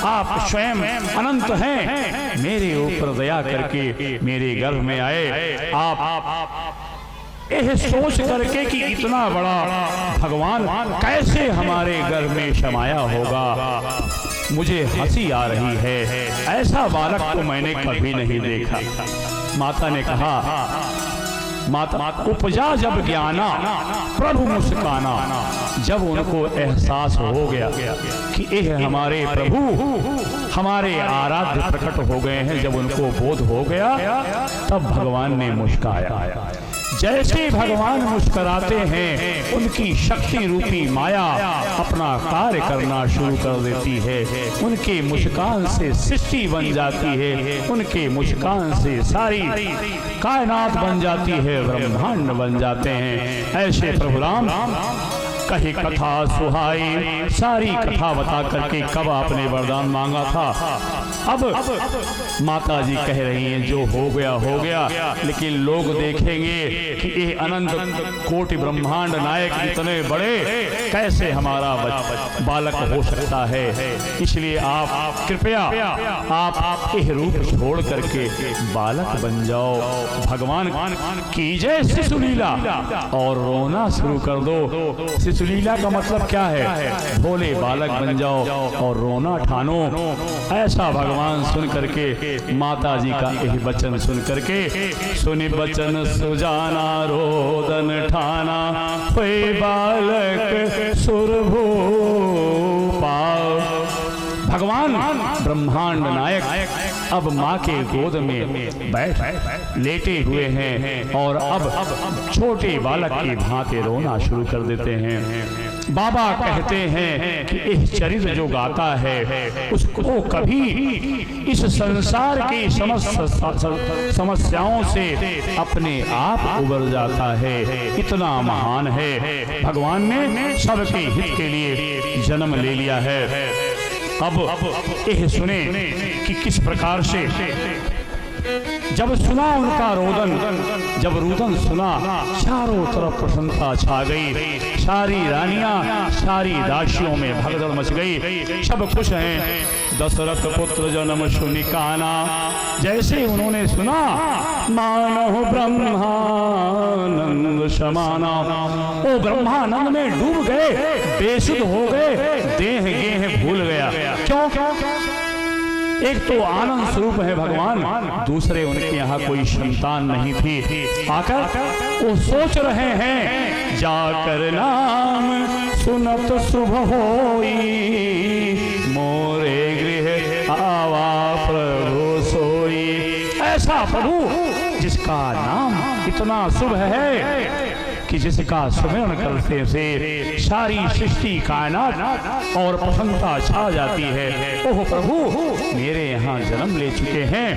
आप स्वयं अनंत हैं। मेरे ऊपर दया करके मेरे गर्भ में आए। आप यह सोच करके कि इतना बड़ा भगवान कैसे हमारे घर में समाया होगा, मुझे हंसी आ रही है। ऐसा बालक तो मैंने कभी नहीं देखा। माता ने कहा, माता उपजा जब ज्ञाना प्रभु मुस्काना। जब उनको एहसास हो गया कि यह हमारे प्रभु हमारे आराध्य प्रकट हो गए हैं, जब उनको बोध हो गया तब भगवान ने मुस्काया। जैसे भगवान मुस्कुराते हैं, उनकी शक्ति रूपी माया अपना कार्य करना शुरू कर देती है। उनके मुस्कान से सृष्टि बन जाती है, उनके मुस्कान से सारी कायनात बन जाती है, ब्रह्मांड बन जाते हैं। ऐसे प्रभु राम कही कथा सुहाई, सारी कथा बता करके कब आपने वरदान मांगा था। अब माता जी कह रही हैं जो हो गया, लेकिन लोग देखेंगे कि ये अनंत कोटि ब्रह्मांड नायक इतने बड़े कैसे हमारा बालक हो सकता है। इसलिए आप कृपया आप यह रूप छोड़ करके बालक बन जाओ। भगवान कीजिए शिशु लीला और रोना शुरू कर दो। शिशु लीला का मतलब क्या है? भोले बालक बन जाओ और रोना ठानो। ऐसा भगवान सुन करके माता जी का यही वचन सुन करके, सुनि बचन सुजाना रोदन ठाना, कोई बालक सुरभूपा। भगवान ब्रह्मांड नायक अब माँ के गोद में बैठ लेटे हुए हैं और अब छोटे बालक की भांति रोना शुरू कर देते हैं। बाबा कहते हैं कि इस चरित्र जो गाता है उसको कभी इस संसार की समस्याओं से अपने आप उबर जाता है। इतना महान है। भगवान ने सबके हित के लिए जन्म ले लिया है। अब यह सुने कि किस प्रकार से जब सुना उनका रोदन, जब रुदन सुना चारों तरफ प्रसन्नता छा गई। सारी रानियां सारी दासियों में भगदड़ मच गई। सब खुश हैं। दशरथ पुत्र जन्म सुनि काना। जैसे उन्होंने सुना मानो ब्रह्मानंद समाना, वो ब्रह्मानंद में डूब गए, बेसुध हो गए, देह गेह भूल गया। क्यों? एक तो आनंद स्वरूप है भगवान, दूसरे उनके यहाँ कोई संतान नहीं थी। आकर वो सोच रहे हैं जाकर नाम सुनत शुभ होई, मोरे गृह आवा प्रभु सोई। ऐसा प्रभु जिसका नाम इतना शुभ है कि जिसका सुमिरन करते से सारी सृष्टि कायनात और प्रसन्नता छा जाती है। ओह प्रभु मेरे यहाँ जन्म ले चुके हैं।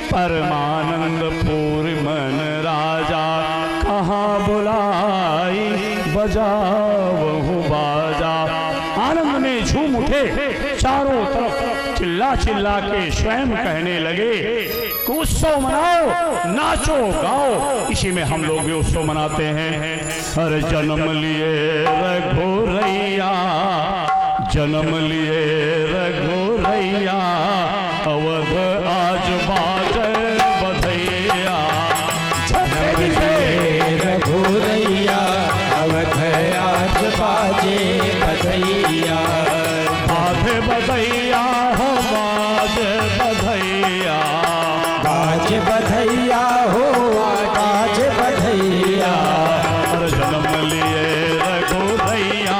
परमानंद पूर्ण मन राजा कहाँ बुलाई बजावहूँ बाजा। आनंद में झूम उठे, चारों तरफ चिल्ला चिल्ला के स्वयं कहने लगे कि उत्सव मनाओ, नाचो गाओ। इसी में हम लोग भी उत्सव मनाते हैं। हर जन्म लिए रघुरैया, जन्म लिए रघुरैया, अवध आज बाजे बधैया। जन्म लिए रघुरैया, अवध आज बाजे बधैया। बाजे बधैया हो बाजे बधैया, बाजे बधैया हो बाजे बधैया। हर जन्म लिए रघुरैया,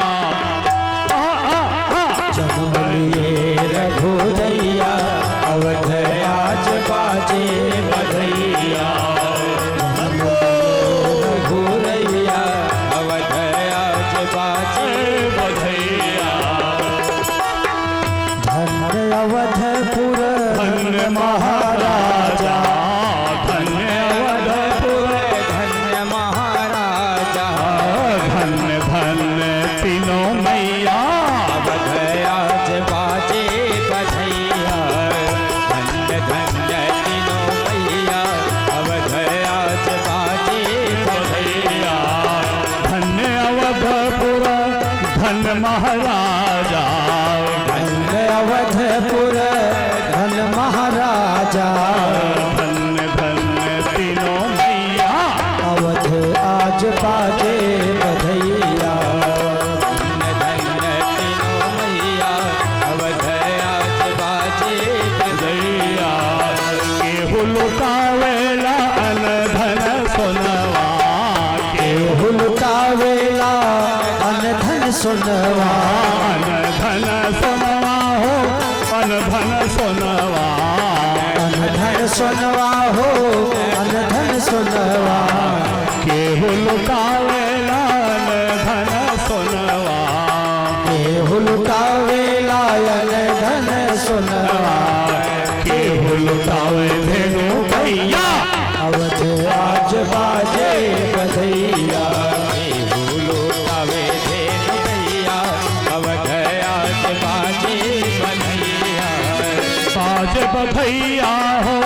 जन्म लिए रघुरैया, अवध आज बाजे बधैया। रघुरैया, अवध आज बाजे बधैया। धन्य अवधपुर धन्य महाराजा, धन्य अवधपुर, धन्य महाराजा। धन्य धन्य तीनों मैया, अवध आज बाजे बधैया। धन्य धन्य तीनों मैया, अवध आज बाजे बधैया। धन्य अवधपुर, धन्य महाराजा, धन्य अवधपुर धन महाराजा। धन्य धन्य तीनों मैया, अवध आज बाजे बधैया। धन्य धन्य तीनों मैया, अवध आज बाजे बधैया। केहू लुटावेला अन धन सोनवा, केहू लुटावेला अन धन सोनवा। अन धन सोनवा हो, अन धन सोनवा, अन धन सोनवा हो, अन धन सोनवा। केहू लुटावेला अन धन सोनवा, केहू लुटावेला अन धन सोनवा। केहू लुटावे धेनु भैया, अवध आज बाजे बधैया। केहू लुटावे धेनु भैया, अवध आज बाजे बधैया। बाज बधैया हो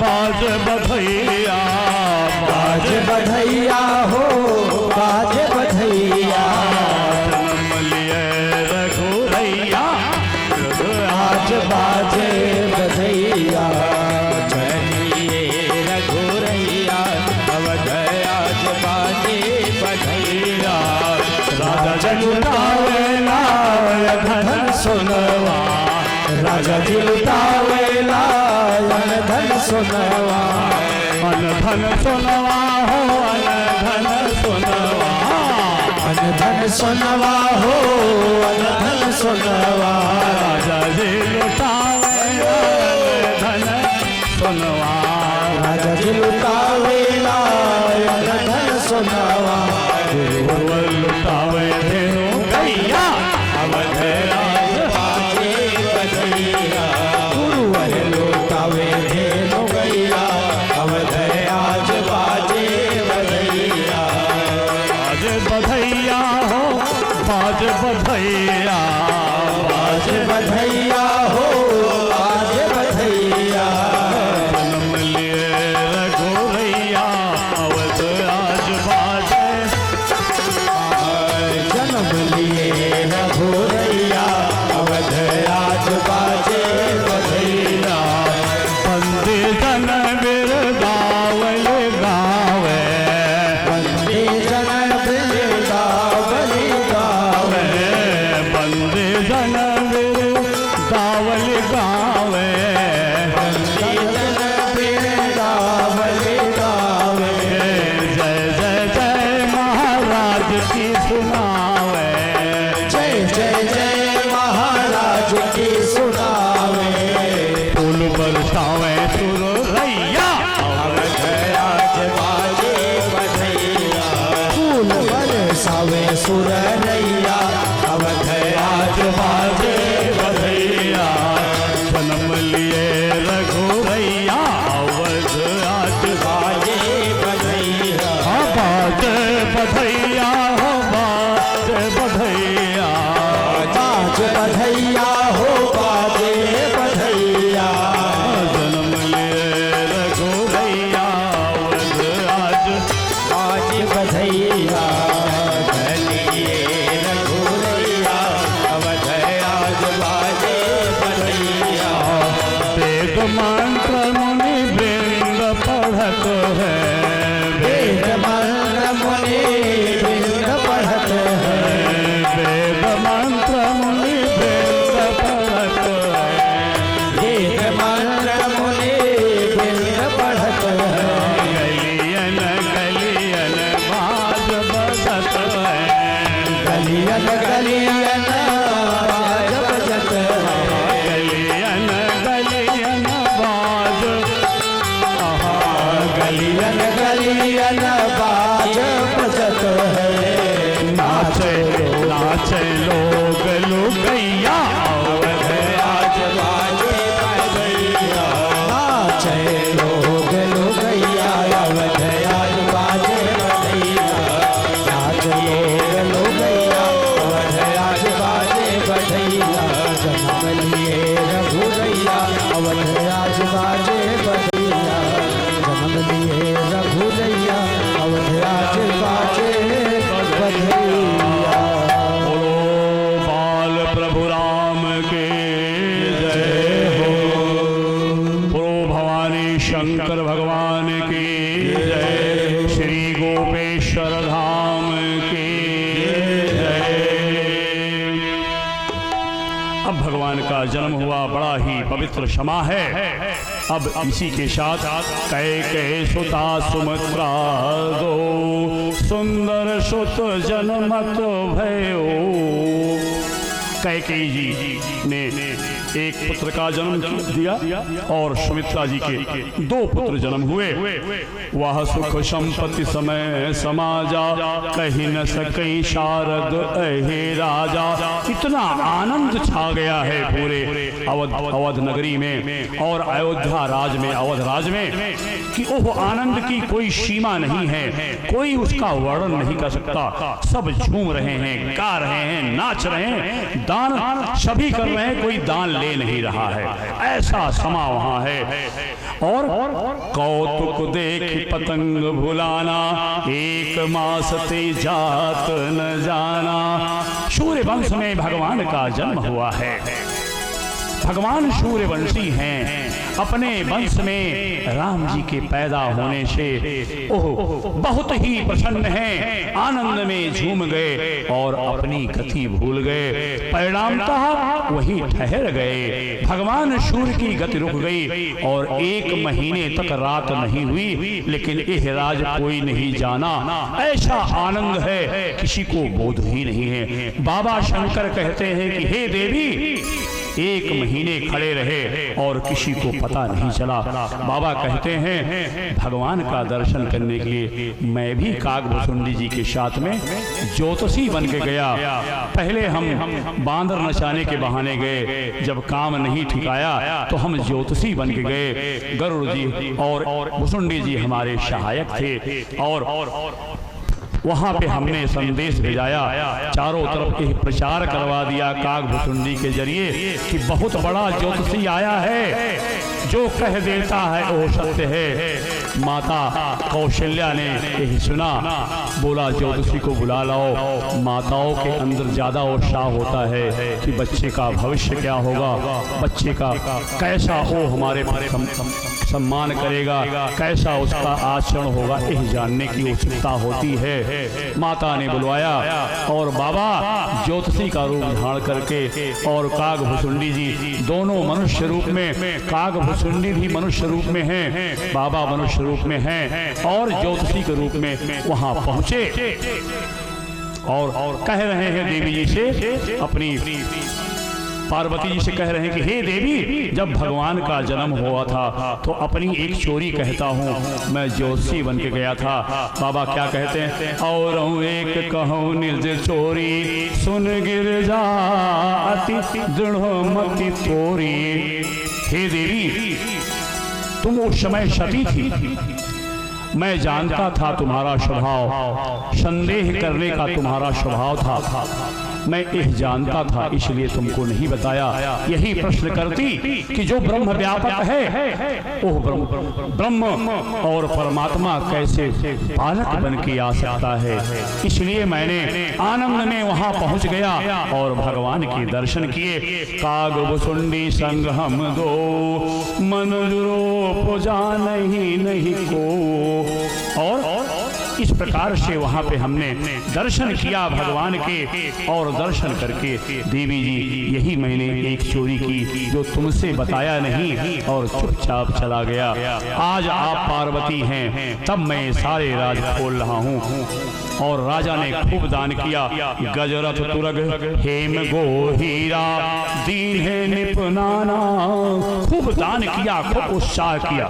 बाज बधैया, बाज बधैया हो बाज बधैया। जन्म लिए रघुरैया, आज बाजे बधैया। चलिए रघुरैया, अवध आज बाजे बधैया। राजा जी लुटावेला धन सोनवा, राजा जी लुटावेला अन धन सोनवा। अन धन सोनवा हो, अन धन सोनवा, अन धन सोनवा हो, अन धन सोनवा। राजा जी लुटावेला धन सोनवा, राजा जी लुटावेला अन धन सोनवा। गुरुवर लुटावे धेनु गैया, अवध आज बाजे बधैया। गुरुवर लुटावे धेनु गैया, अवध आज बाजे बधैया। बाज बधैया हो बाज बधैया, बाज बधैया हो बाज बधैया। जन्म लिए रघुरैया, अवध आज बाजे। जन्म लिए रघुरैया, अवध आज बाजे बधैया। बंदे जन बिरदावल गावे, बंदे जन वृंदावन गावे। बंदे जन बिरदावल गावे, बंदे जन वृंदावन गावे। जय जय जय महाराज की सुनावे, जय जय जय महाराज की सुनावे। फूल बरसावे सुरैया, अवध आज बाजे बधैया। फूल बरसावे सुरनैया, अवध आज बाजे बधैया। जन्म लिए रघुरैया, अवध आज बाजे बधैया। बाज बधैया हो बाज मंत्र मुनि वृंद पढ़त है, वेद मंत्र मुनि वृंद पढ़त है, वेद मंत्र मुनि वृंद पढ़त है, वेद मंत्र मुनि वृंद पढ़त है, गलियन गलियन बाज बजत है, गलियन गलियन बाज बजत है, गलियन गलियन बाज, गलियन गलियन बाज बजत है, नाचे नाचे लोग लुगैया अवध आज बाजे बजैया, नाचे लोग लुगैया अवध आज बाजे बजैया, नाच लोग लुगैया अवध आज बाजे बजैया, जन्म लिए रघुरैया अवध आज बाजे बजैया, जन्म लिए रघुरैया अवध आज बाजे बजैया। बोलो बाल प्रभु राम के जय हो, बोलो भवानी शंकर भगवान की जय, श्री गोपेश्वर धाम की जय। अब भगवान का जन्म हुआ, बड़ा ही पवित्र क्षमा है। अब इसी के साथ कैकेयी सुता सुमित्रा दो, सुंदर सुत जनमत भयो। कैकेयी जी ने एक पुत्र का जन्म दिया और सुमित्रा जी के 2 पुत्र जन्म हुए। वह सुख संपत्ति समय समाजा, कहीं न सके शारद अहे राजा। इतना आनंद छा गया है पूरे अवध नगरी में और अयोध्या राज में, अवध राज में, कि ओह आनंद की कोई सीमा नहीं है, कोई उसका वर्णन नहीं कर सकता। सब झूम रहे हैं, गा रहे हैं, नाच रहे हैं, दान सभी कर रहे हैं, कोई दान ले नहीं रहा है। ऐसा समा वहां है। और कौतुक देख पतंग भुलाना, एक मास ते जात न जाना। सूर्य वंश में भगवान का जन्म हुआ है। भगवान सूर्यवंशी हैं। अपने वंश में राम जी के पैदा होने से ओह बहुत ही प्रसन्न हैं, आनंद में झूम गए और अपनी गति भूल गए। परिणामतः वही ठहर गए। भगवान सूर्य की गति रुक गई और 1 महीने तक रात नहीं हुई, लेकिन यह राज कोई नहीं जाना। ऐसा आनंद है किसी को बोध ही नहीं है। बाबा शंकर कहते हैं कि हे देवी, 1 महीने खड़े रहे और किसी को पता नहीं चला। बाबा कहते हैं भगवान का दर्शन करने के लिए मैं भी काकभुसुंडी जी के साथ में ज्योतिषी बन के गया। पहले हम बांदर नचाने के बहाने गए, जब काम नहीं ठिकाया तो हम ज्योतिषी बन के गए। गरुड़ जी और भुसुंडी जी हमारे सहायक थे और वहां पे हमने संदेश भेजाया, चारों तरफ एक प्रचार करवा दिया काकभुसुंडी के जरिए कि बहुत बड़ा ज्योतिषी आया है, जो कह देता है वो सत्य है। माता कौशल्या ने यही सुना, बोला ज्योतिषी को बुला लाओ। माताओं के अंदर ज्यादा उत्साह होता है कि बच्चे का भविष्य क्या होगा, बच्चे का कैसा वो हमारे सम्मान करेगा, कैसा उसका आचरण होगा, यह जानने की उत्सुकता होती है। माता ने बुलवाया और बाबा ज्योतिषी का रूप धारण करके और काकभुसुंडी जी दोनों मनुष्य रूप में, काकभुसुंडी भी मनुष्य रूप में हैं, बाबा मनुष्य रूप में हैं और ज्योतिषी के रूप में वहां पहुंचे और कह रहे हैं देवी जी से, अपनी पार्वती जी से कह रहे हैं कि हे देवी, जब भगवान का जन्म हुआ था तो अपनी एक चोरी कहता हूँ, मैं ज्योतिषी बन के गया था। बाबा क्या कहते हैं, और एक कहूँ निज चोरी, सुन गिरजा अति दृढ़ मति तोरी। हे देवी, तुम उस समय सती थी, मैं जानता था तुम्हारा स्वभाव, संदेह करने का तुम्हारा स्वभाव था। मैं यह जानता था, इसलिए तुमको नहीं बताया। यही प्रश्न करती कि जो ब्रह्म व्यापक है वो ब्रह्म और परमात्मा कैसे बालक बन के आ सकता है। इसलिए मैंने आनंद में वहां पहुंच गया और भगवान के दर्शन किए। कागभुसुंडी संग्रहम दो मनुजरो जान नहीं को। और इस प्रकार से वहां पे हमने दर्शन किया भगवान के, और दर्शन करके देवी जी यही मैंने एक चोरी की जो तुमसे बताया नहीं और चुपचाप चला गया। आज आप पार्वती हैं, तब मैं सारे राज खोल रहा हूँ। और राजा ने खूब दान किया। गजरथ तुरग हेम गो हीरा दीन है निपुनाना। खूब दान किया, खूब उत्साह किया।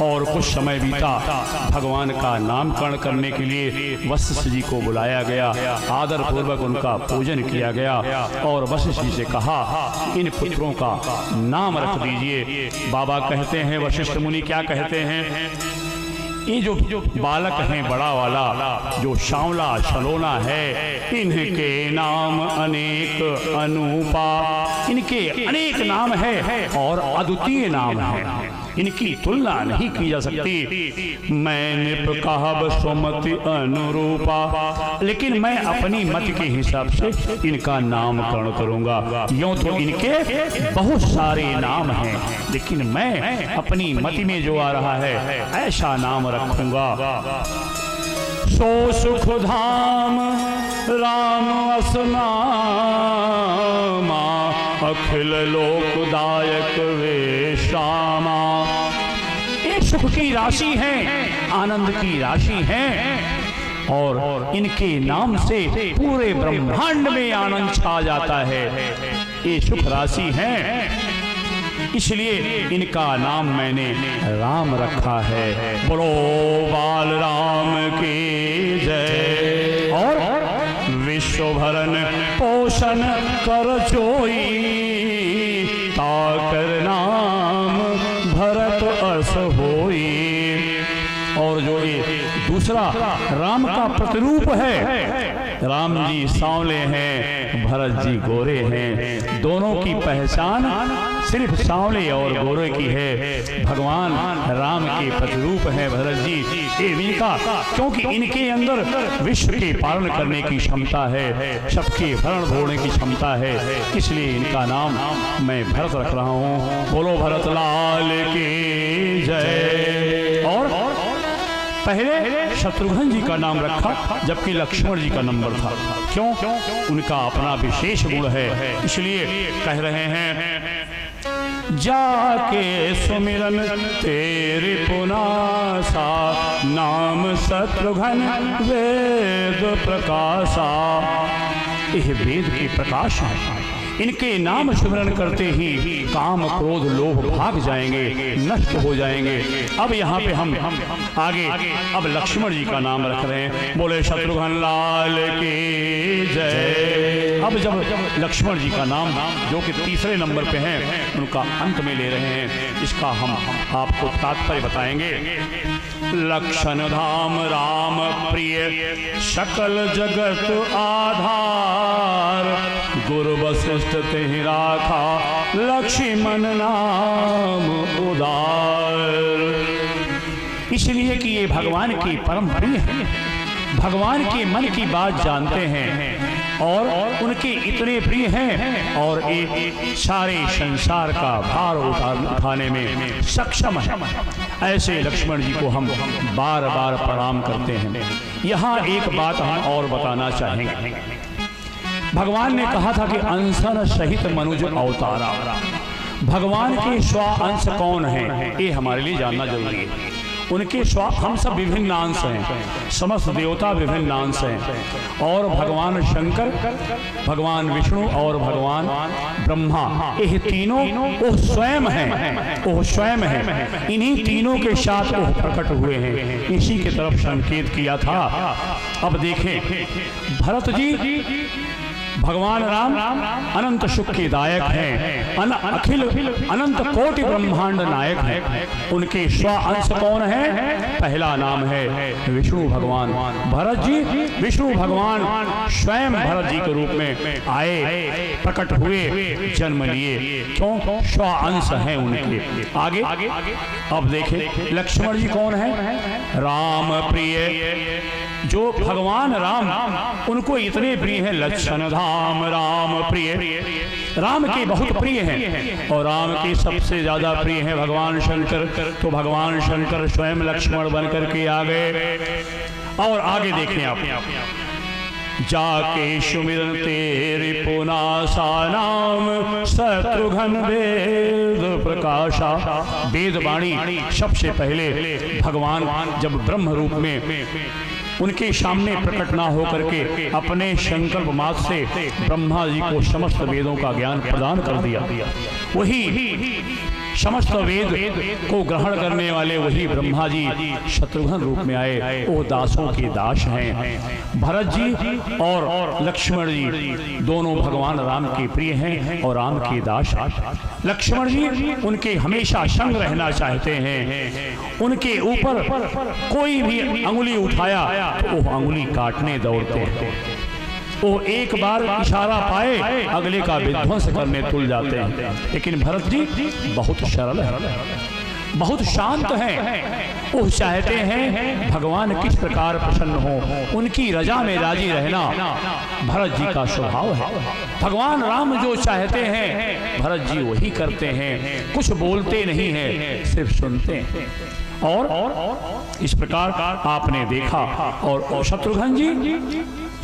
और कुछ समय बीता, भगवान का नामकरण करने के लिए वशिष्ठ जी को बुलाया गया। आदर पूर्वक उनका पूजन किया गया और वशिष्ठ जी से कहा इन पुत्रों का नाम रख दीजिए। बाबा कहते हैं, वशिष्ठ मुनि क्या कहते हैं, ये जो बालक हैं बड़ा वाला जो सांवला छलोना है, इनके नाम अनेक अनुपा। इनके अनेक नाम है और अद्वितीय नाम है, इनकी तुलना नहीं की जा सकती। मैं निप कहब सुमति अनुरूपा, लेकिन मैं अपनी मत के हिसाब से इनका नामकरण करूंगा। यूं तो इनके बहुत सारे नाम हैं, लेकिन मैं अपनी मति में जो आ रहा है ऐसा नाम रखूंगा। सो सुख धाम राम असनामा, अखिल लोकदायक वे श्यामा। ये सुख की राशि है, आनंद की राशि है, और इनके नाम से पूरे ब्रह्मांड में आनंद छा जाता है। ये सुख राशि है, इसलिए इनका नाम मैंने राम रखा है। बोलो बाल राम की जय। और विश्व भरण पोषण कर जोई, ताकर नाम भरत अस होई। और जो ये दूसरा राम का प्रतिरूप है, राम जी सांवले हैं, भरत जी गोरे हैं। दोनों की पहचान सिर्फ सांवले और गोरे की है। भगवान राम के प्रतिरूप हैं भरत जी, ये इनका, क्योंकि इनके अंदर विश्व के पालन करने की क्षमता है, सबके भरण भोड़ने की क्षमता है, इसलिए इनका नाम मैं भरत रख रहा हूँ। बोलो भरत लाल की जय। और पहले शत्रुघ्न जी का नाम रखा, जबकि लक्ष्मण जी का नंबर था। क्यों? उनका अपना विशेष गुण है, इसलिए कह रहे हैं जाके सुमिरन तेरे पुनासा, नाम शत्रुघ्न वेद प्रकाशा। यह वेद के प्रकाश है, इनके नाम स्मरण करते ही काम क्रोध लोभ भाग जाएंगे, नष्ट हो जाएंगे। अब यहाँ पे हम आगे अब लक्ष्मण जी का नाम रख रहे हैं। बोले शत्रुघ्न लाल की जय। अब जब लक्ष्मण जी का नाम जो कि तीसरे नंबर पे हैं, उनका अंत में ले रहे हैं, इसका हम आपको तात्पर्य बताएंगे। लक्षण धाम राम प्रिय, सकल जगत आधार, गुरु वशिष्ठ तेहि राखा, लक्ष्मण नाम उदार। इसलिए कि ये भगवान की परम प्रिय है, भगवान के मन की बात जानते हैं और उनके इतने प्रिय हैं, और एक सारे संसार का भार उठाने में सक्षम है। ऐसे लक्ष्मण जी को हम बार बार प्रणाम करते हैं। यहाँ एक बात हम और बताना चाहेंगे। भगवान ने कहा था कि अंशन सहित मनुज अवतारा। भगवान के स्वा अंश कौन है, ये हमारे लिए जानना जरूरी है। उनके स्वा हम सब विभिन्न अंश हैं, समस्त देवता विभिन्न अंश हैं, और भगवान शंकर, भगवान विष्णु और भगवान ब्रह्मा, ये तीनों वो स्वयं हैं, वो स्वयं हैं। इन्हीं तीनों के साथ वो प्रकट हुए हैं, इसी की तरफ संकेत किया था। अब देखें, भरत जी भगवान राम अनंत सुख के दायक हैं, अखिल अनंत कोटि ब्रह्मांड नायक हैं। उनके स्व अंश कौन है? पहला नाम है विष्णु भगवान। भरत जी विष्णु भगवान स्वयं भरत जी के रूप में आए, प्रकट हुए, जन्म लिए। क्यों? स्व अंश है उनके। आगे अब देखें लक्ष्मण जी कौन है? राम प्रिय। जो भगवान राम उनको इतने प्रिय हैं, लक्षण धाम राम प्रिय, राम के बहुत प्रिय हैं। और राम के सबसे ज्यादा प्रिय हैं भगवान शंकर। तो भगवान शंकर स्वयं लक्ष्मण बनकर के आ गए। और आगे देखें आप, जाके सुमिरन तेरे पुनासा नाम शत्रुघ्न वेद प्रकाशा। वेद वाणी सबसे पहले भगवान जब ब्रह्म रूप में उनके सामने प्रकट ना होकर के अपने संकल्प मात्र से ब्रह्मा जी को समस्त वेदों का ज्ञान प्रदान कर दिया। वही समस्त वेद को ग्रहण करने वाले वही ब्रह्मा जी शत्रुघ्न रूप में आए। वो दासों के दास हैं। भरत जी और लक्ष्मण जी दोनों भगवान राम के प्रिय हैं और राम के दास। लक्ष्मण जी उनके हमेशा संग रहना चाहते हैं। उनके ऊपर कोई भी अंगुली उठाया तो वो अंगुली काटने दौड़ते हैं। वो एक बार इशारा पाए अगले का विध्वंस करने तुल जाते हैं। लेकिन भरत जी बहुत सरल है, बहुत शांत हैं। वो चाहते हैं भगवान किस प्रकार प्रसन्न हो, उनकी रजा में राजी रहना भरत जी का स्वभाव है। भगवान राम जो चाहते हैं भरत जी वही करते हैं। कुछ बोलते नहीं हैं, सिर्फ सुनते हैं। और इस प्रकार आपने देखा। और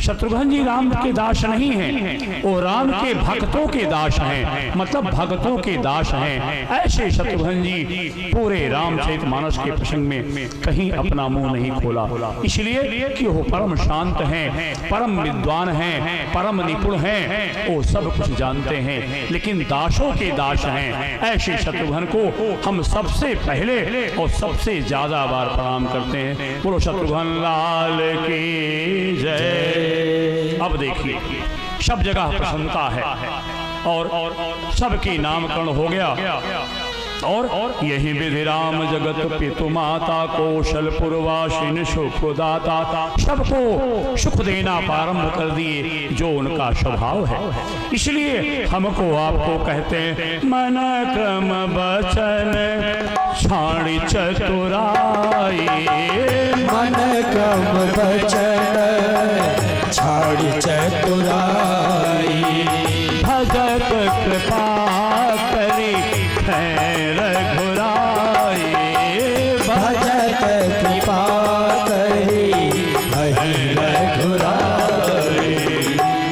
शत्रुघ्न जी राम के दास नहीं हैं, वो राम के भक्तों के दास हैं, मतलब भक्तों के दास हैं। ऐसे शत्रुघ्न जी पूरे रामचरितमानस के प्रसंग में कहीं अपना मुंह नहीं खोला, इसलिए कि वो परम शांत हैं, परम विद्वान हैं, परम निपुण हैं, वो सब कुछ जानते हैं, लेकिन दासों के दास हैं। ऐसे शत्रुघ्न को हम सबसे पहले और सबसे ज्यादा बार प्रणाम करते हैं। बोलो शत्रुघ्न लाल की जय। अब देखिए सब जगह प्रसन्नता है और सबके नामकरण हो गया। और यही विधि राम जगत पितु माता कौशलपुर वासिन सुखदाता। सबको सुख देना प्रारंभ कर दिए जो उनका स्वभाव है। इसलिए हमको आपको कहते हैं मन क्रम वचन छाणी चतुराई। मन क्रम वचन छाड़ी चतुराई। भगत कृपा करी रघुराई। भगत कृपा करी रघुराई।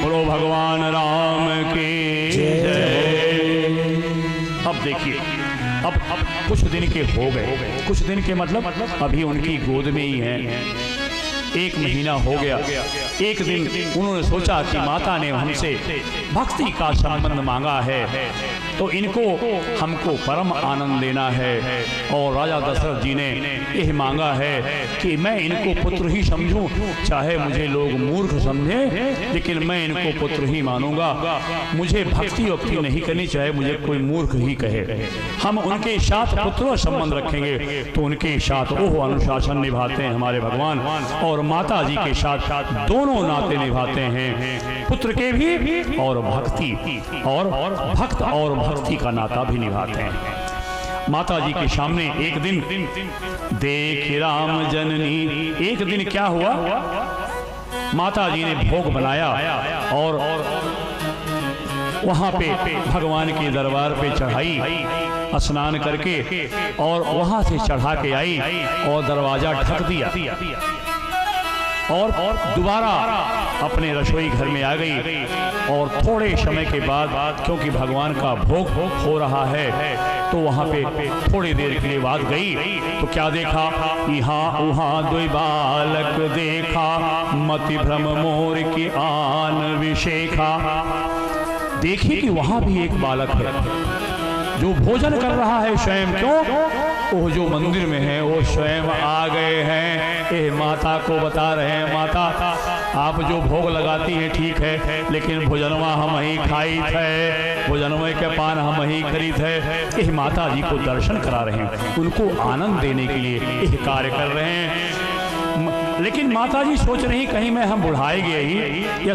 बोलो भगवान राम की जय। अब देखिए अब कुछ दिन के हो गए। कुछ दिन के मतलब अभी उनकी गोद में ही हैं। 1 महीना हो गया। एक दिन उन्होंने सोचा कि माता ने हमसे भक्ति का संबंध मांगा है तो इनको हमको परम आनंद देना है। और राजा दशरथ जी ने यह मांगा है कि मैं इनको पुत्र ही समझूं, चाहे मुझे लोग मूर्ख समझें, लेकिन मैं इनको पुत्र ही मानूंगा। मुझे भक्ति वक्ति नहीं करनी, चाहे मुझे कोई मूर्ख ही कहे। हम उनके साथ पुत्र संबंध रखेंगे तो उनके साथ वो अनुशासन निभाते हैं हमारे भगवान, और माता जी के साथ दोनों नाते निभाते हैं, पुत्र के भी और भक्ति और भक्त और भक्ति का नाता भी निभाते हैं। माता जी के सामने एक दिन देख राम जननी। एक दिन क्या हुआ, माता जी ने भोग बनाया और वहां पे भगवान के दरबार पे चढ़ाई, स्नान करके और वहां से चढ़ा के आई और दरवाजा ढक दिया और दोबारा अपने रसोई घर में आ गई। और थोड़े समय के बाद क्योंकि भगवान का भोग हो रहा है तो वहां पे थोड़ी देर के लिए बाद गई तो क्या देखा, यहाँ वहाँ 2 बालक देखा, मति भ्रम मोर की आन विशेखा। देखी कि वहां भी एक बालक है जो भोजन कर रहा है स्वयं। क्यों? वो जो मंदिर में है वो स्वयं आ गए हैं। ये माता को बता रहे हैं, माता आप जो भोग लगाती हैं ठीक है, लेकिन भोजनवा हम ही खाई थे, भोजनवा के पान हम ही करी थे। यह माता जी को दर्शन करा रहे हैं, उनको आनंद देने के लिए यह कार्य कर रहे हैं। लेकिन माता जी सोच रही कहीं मैं हम बुढ़ाए गए ही या